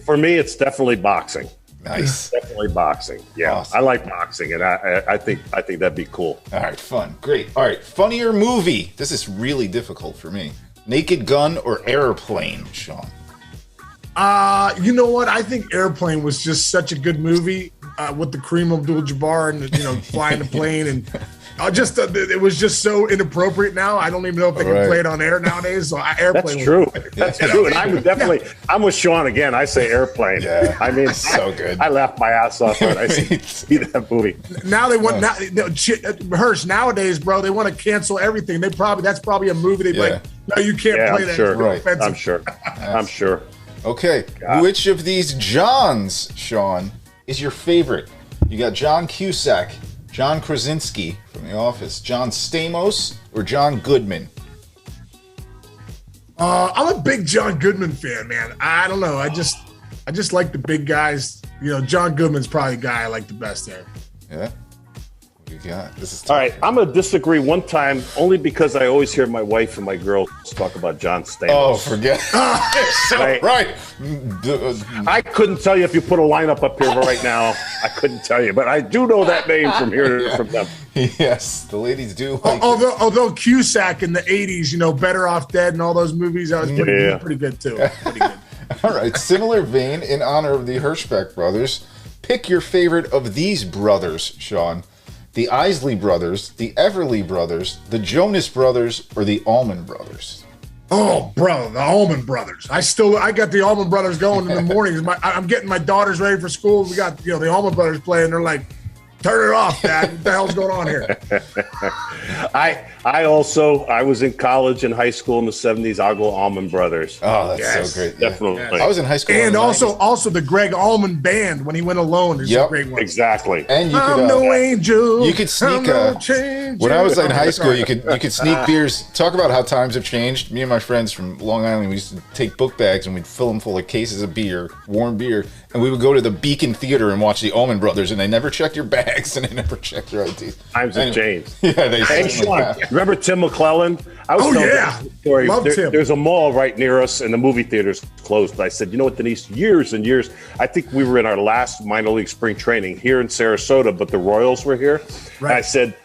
For me, it's definitely boxing. Nice. Definitely boxing. Yeah, awesome. I like boxing, and I think that'd be cool. All right, fun, great. All right, funnier movie. This is really difficult for me. Naked Gun or Airplane, Sean? You know what? I think Airplane was just such a good movie with the Kareem Abdul-Jabbar and flying the plane and. It was just so inappropriate now. I don't even know if they can play it on air nowadays. So Airplane. That's true. That's true. And I'm with Sean again. I say Airplane. Yeah. I mean, so good. I laughed my ass off when I see that movie. Now they want Hirsch nowadays, bro. They want to cancel everything. That's probably a movie. They'd be like, no, you can't play that. Sure. Right. I'm sure. I'm sure. Okay. God. Which of these Johns, Sean, is your favorite? You got John Cusack, John Krasinski from The Office, John Stamos, or John Goodman? I'm a big John Goodman fan, man. I don't know. I just like the big guys. John Goodman's probably the guy I like the best there. Yeah. What do you got? This is tough. All right. I'm going to disagree one time only because I always hear my wife and my girls talk about John Stamos. Oh, forget. Right. I couldn't tell you if you put a lineup up here right now. I couldn't tell you, but I do know that name from hearing from them. Yes, the ladies do. Like although Cusack in the 80s, Better Off Dead and all those movies, that was pretty good too. Pretty good. All right. Similar vein, in honor of the Hirschbeck brothers, pick your favorite of these brothers, Sean. The Isley Brothers, the Everly Brothers, the Jonas Brothers, or the Allman Brothers? Oh, bro, the Allman Brothers. I got the Allman Brothers going in the mornings. I'm getting my daughters ready for school. We got the Allman Brothers playing. They're like, Turn it off, Dad. What the hell's going on here? I was in college and high school in the 70s. I'll go Allman Brothers. Oh, that's Yes, so great. Yeah. Definitely. I was in high school. in And the also 90s. the Greg Allman Band when he went alone is Yep. a great one. Exactly. And you I'm could, no angel. you could sneak, I'm no change. when I was in Okay, high school, sorry. you could sneak beers. Talk about how times have changed. Me and my friends from Long Island, we used to take book bags and we'd fill them full of cases of beer, warm beer, and we would go to the Beacon Theater and watch the Allman Brothers, and they never checked your bags and they never checked your IDs. Times have changed. Yeah, they Hey, certainly Sean, have. remember Tim McClellan? I was telling yeah. this story. Love Tim. There's a mall right near us, and the movie theater's closed. But I said, you know what, Denise? Years and years. I think we were in our last minor league spring training here in Sarasota, but the Royals were here. Right. And I said,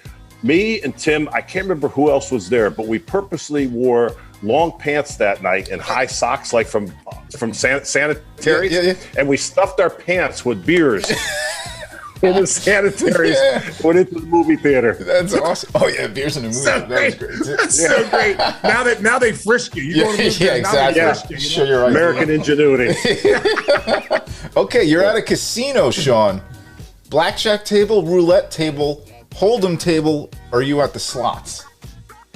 me and Tim, I can't remember who else was there, but we purposely wore long pants that night and high socks, like from sanitaries, Yeah. and we stuffed our pants with beers. In the sanitaries, Yeah. went into the movie theater. That's awesome. Oh yeah, beers in the movie. So That was great. great. too. That's so great. Now they frisk you. You go to the movie Yeah, theater, now they exactly. frisk you, you Show know? your ID. American ingenuity. Okay, you're at a casino, Sean. Blackjack table, roulette table, hold'em table. Or are you at the slots?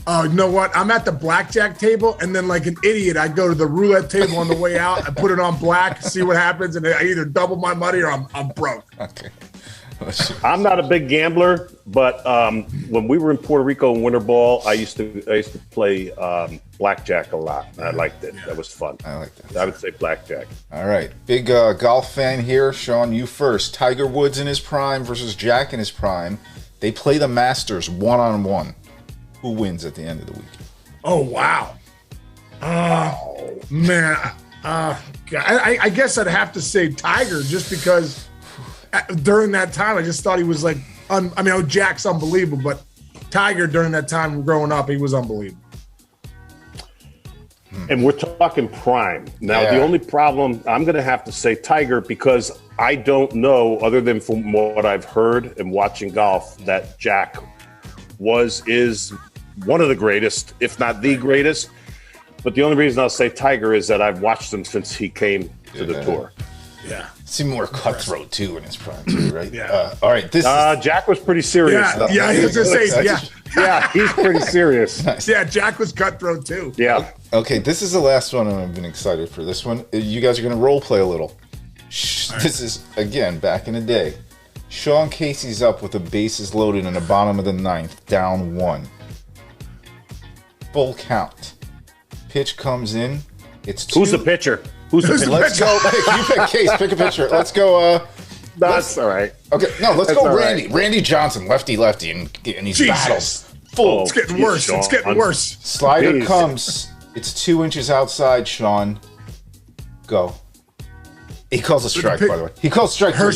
Oh, you know what? I'm at the blackjack table, and then like an idiot, I go to the roulette table on the way out. I put it on black, see what happens, and I either double my money or I'm broke. Okay. I'm not a big gambler, but when we were in Puerto Rico in winter ball, I used to play blackjack a lot. I liked it. That was fun. I like that. I would say blackjack. All right. Big golf fan here. Sean, you first. Tiger Woods in his prime versus Jack in his prime. They play the Masters one-on-one. Who wins at the end of the week? Oh wow, man. I guess I'd have to say Tiger, just because during that time I just thought he was like, Jack's unbelievable, but Tiger during that time growing up, he was unbelievable. And we're talking prime. Now, Yeah. the only problem, I'm going to have to say Tiger, because I don't know, other than from what I've heard and watching golf, that Jack is one of the greatest, if not the greatest. But the only reason I'll say Tiger is that I've watched him since he came to the tour. Yeah. Seemed more cutthroat too in his prime, too, right? Yeah. All right. This. Jack was pretty serious. Yeah, I was gonna say, yeah. Yeah, he's pretty serious. Yeah, Jack was cutthroat too. Yeah. Okay, this is the last one, and I've been excited for this one. You guys are going to role play a little. This is, again, back in the day. Sean Casey's up with the bases loaded in the bottom of the ninth, down 1. Full count. Pitch comes in. It's 2. Who's the pitcher? Who's the pitcher? Let's go. You pick Case. Pick a pitcher. Let's go. That's all right. Okay, no, let's That's go all Randy. right. Randy Johnson, lefty, and these Jesus. battles. Full. It's getting geez, worse. It's Sean. getting worse. Slider Jeez. comes. It's 2 inches outside, Sean. Go. He calls a strike, by the way. He calls strike 3.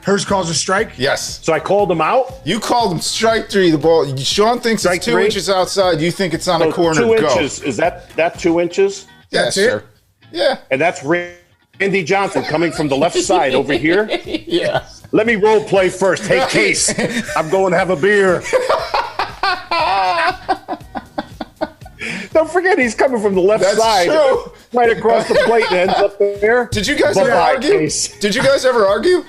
Hirsch calls a strike. Yes. So I called him out. You called him strike 3. The ball. Sean thinks Strike it's 2 3? inches outside. You think it's on a So corner. 2 Go. inches. Is that 2 inches? Yeah, That's it? sir. Yeah. And that's Randy Johnson coming from the left side over here. Yeah. Let me role play first. Hey, Case, I'm going to have a beer. Don't forget, he's coming from the left That's side, true. right across the plate, and ends up there. Did you guys Bye-bye, ever argue? Case. Did you guys ever argue?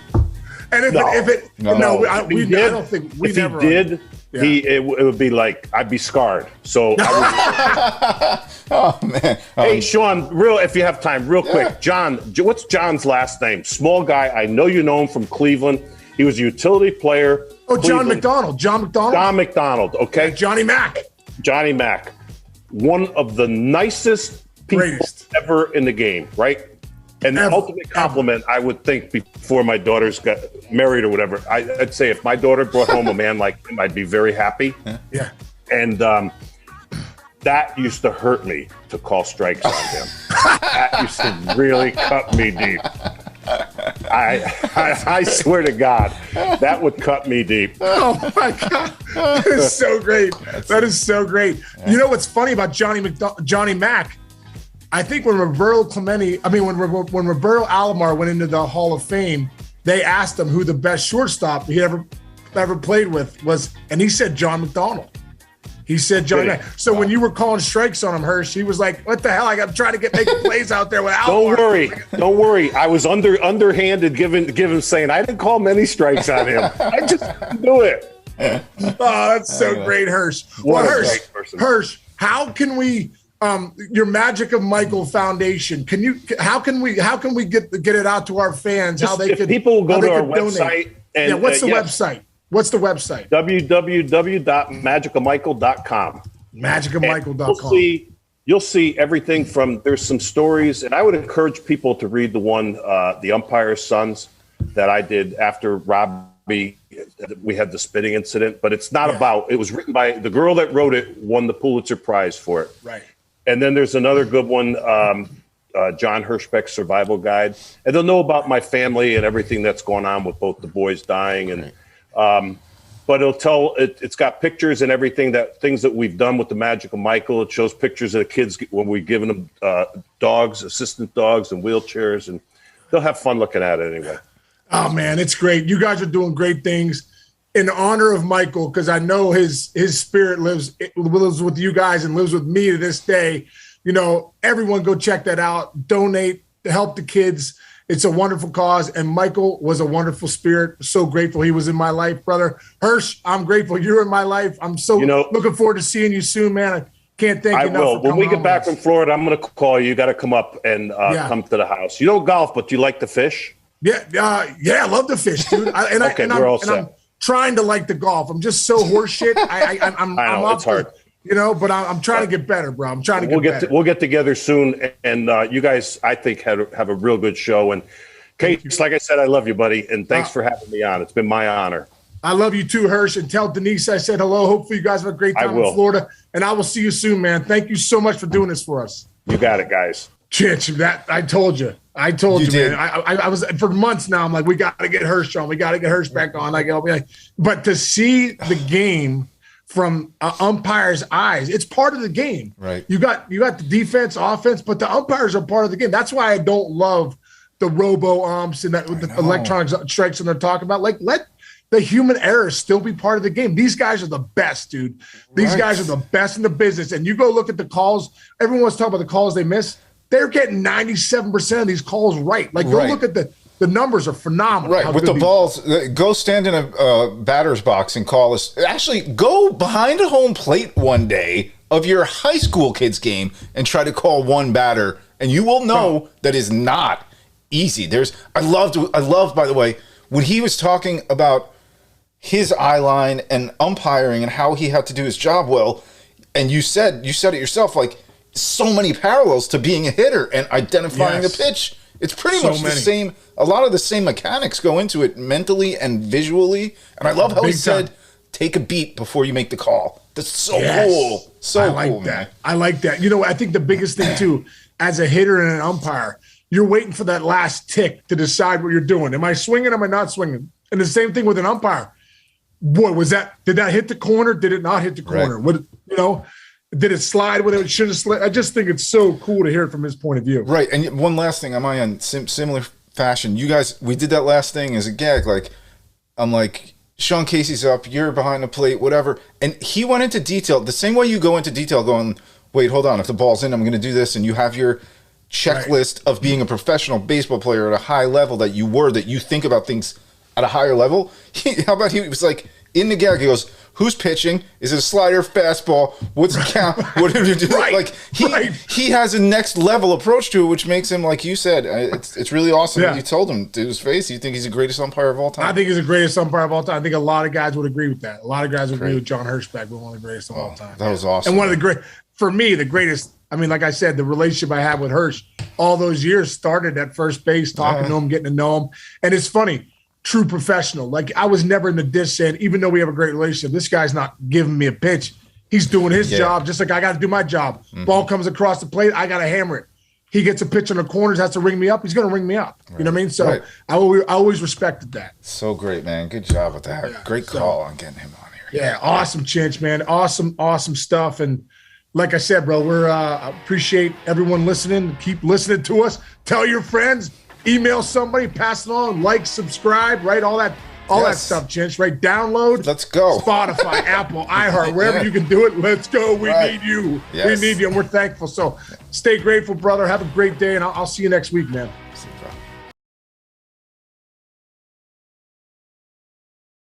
And if No. it No. no, If I he did- don't think we if he never did, Yeah. it would be like I'd be scarred. So, Oh man. hey, Sean, if you have time, real quick, John. What's John's last name? Small guy. I know you know him from Cleveland. He was a utility player. Oh, John Cleveland. McDonald. John McDonald. John McDonald. Okay, Johnny Mack. Johnny Mack, one of the nicest people Greatest. ever in the game, right? And the Ever. ultimate compliment, I would think, before my daughters got married or whatever, I'd say if my daughter brought home a man like him, I'd be very happy. Yeah. And that used to hurt me to call strikes on him. That used to really cut me deep. I swear to God, that would cut me deep. Oh my God, that is so great. That is so great. You know what's funny about Johnny Mack? I think when Roberto Alomar went into the Hall of Fame, they asked him who the best shortstop he ever played with was, and he said John McDonald. He said Johnny Did he? Mac. So when you were calling strikes on him, Hirsch, he was like, "What the hell? I'm trying to make plays out there without." Don't worry. I was underhanded, giving saying I didn't call many strikes on him. I just didn't do it. Oh, that's so great, Hirsch. Well, What a Hirsch, great person. Hirsch, how can we? Your Magic of Michael Foundation. How can we get it out to our fans? How they If could people go how to they our could donate? website and what's the yes. website? What's the website? www.magicofmichael.com. Magicofmichael.com. You'll see everything from there's some stories, and I would encourage people to read the one, The Umpire's Sons, that I did after Robbie. We had the spitting incident, but it's not about. It was written by the girl that wrote it, won the Pulitzer Prize for it. Right. And then there's another good one, John Herschbeck's Survival Guide, and they'll know about my family and everything that's going on with both the boys dying and. But it's got pictures and everything things that we've done with the Magic of Michael. It shows pictures of the kids when we've given them dogs, assistant dogs, and wheelchairs, and they'll have fun looking at it anyway. Oh man, it's great. You guys are doing great things in honor of Michael, because I know his spirit lives with you guys and lives with me to this day. You know, everyone go check that out. Donate to help the kids. It's a wonderful cause, and Michael was a wonderful spirit. So grateful he was in my life, brother. Hirsch, I'm grateful you're in my life. I'm so looking forward to seeing you soon, man. I can't thank you enough. I will. When we get back from Florida, I'm going to call you. You got to come up and come to the house. You don't golf, but do you like to fish? Yeah, I love to fish, dude. I'm trying to like the golf. I'm just so horseshit. I'm it's hard. But I'm trying to get better, bro. I'm trying to get better. We'll get together soon, and you guys, I think, have a real good show. And Case, like I said, I love you, buddy, and thanks for having me on. It's been my honor. I love you too, Hirsch, and tell Denise I said hello. Hopefully you guys have a great time in Florida, and I will see you soon, man. Thank you so much for doing this for us. You got it, guys. Chich, I told you, man. I was for months now. I'm like, we got to get Hirsch on. We got to get Hirschbeck on. But to see the game from umpire's eyes, it's part of the game. Right. You got the defense, offense, but the umpires are part of the game. That's why I don't love the robo umps and the electronic strikes and they're talking about. Like, let the human error still be part of the game. These guys are the best, dude. These guys are the best in the business. And you go look at the calls. Everyone wants to talk about the calls they miss. They're getting 97% of these calls right. Like, go look at the numbers are phenomenal. Right, with the balls, go stand in a batter's box and call us. Actually, go behind a home plate one day of your high school kids game and try to call one batter, and you will know that is not easy. I loved, by the way, when he was talking about his eye line and umpiring and how he had to do his job well, and you said it yourself, like, so many parallels to being a hitter and identifying a pitch. It's pretty much the same. A lot of the same mechanics go into it mentally and visually. And I love how he said, take a beat before you make the call. That's so cool. So cool, man. I like that. You know, I think the biggest thing, too, as a hitter and an umpire, you're waiting for that last tick to decide what you're doing. Am I swinging? Am I not swinging? And the same thing with an umpire. Boy, did that hit the corner? Did it not hit the corner? Right. Did it slide when it should have slid? I just think it's so cool to hear it from his point of view. Right. And one last thing, in similar fashion. You guys, we did that last thing as a gag. Like, I'm like, Sean Casey's up, you're behind the plate, whatever. And he went into detail the same way you go into detail going, wait, hold on. If the ball's in, I'm going to do this. And you have your checklist of being a professional baseball player at a high level that you think about things at a higher level. How about he was like, in the gag, he goes, who's pitching? Is it a slider, fastball? What's the count? What did you do? He has a next level approach to it, which makes him, like you said, it's really awesome that you told him to his face. You think he's the greatest umpire of all time? I think he's the greatest umpire of all time. I think a lot of guys would agree with that. A lot of guys would agree with John Herschbeck, one of the greatest of all time. That was awesome. And one of the for me, the greatest. I mean, like I said, the relationship I had with Hirsch all those years started at first base, talking to him, getting to know him. And it's funny. True professional. Like, I was never in the dish saying, even though we have a great relationship, this guy's not giving me a pitch. He's doing his job, just like I got to do my job. Ball comes across the plate, I got to hammer it. He gets a pitch on the corners, has to ring me up. He's going to ring me up. Right. You know what I mean? So I always respected that. So great, man. Good job with that. Yeah, great call on getting him on here. Yeah, awesome, Chinch, man. Awesome stuff. And like I said, bro, we're appreciate everyone listening. Keep listening to us. Tell your friends. Email somebody, pass it on, like, subscribe, right? All that all that Yes. stuff, Chinch, right? Download. Let's go. Spotify, Apple, iHeart, wherever Yeah. you can do it. Let's go. We Right. need you. Yes. We need you, and we're thankful. So stay grateful, brother. Have a great day, and I'll see you next week, man. See you, bro.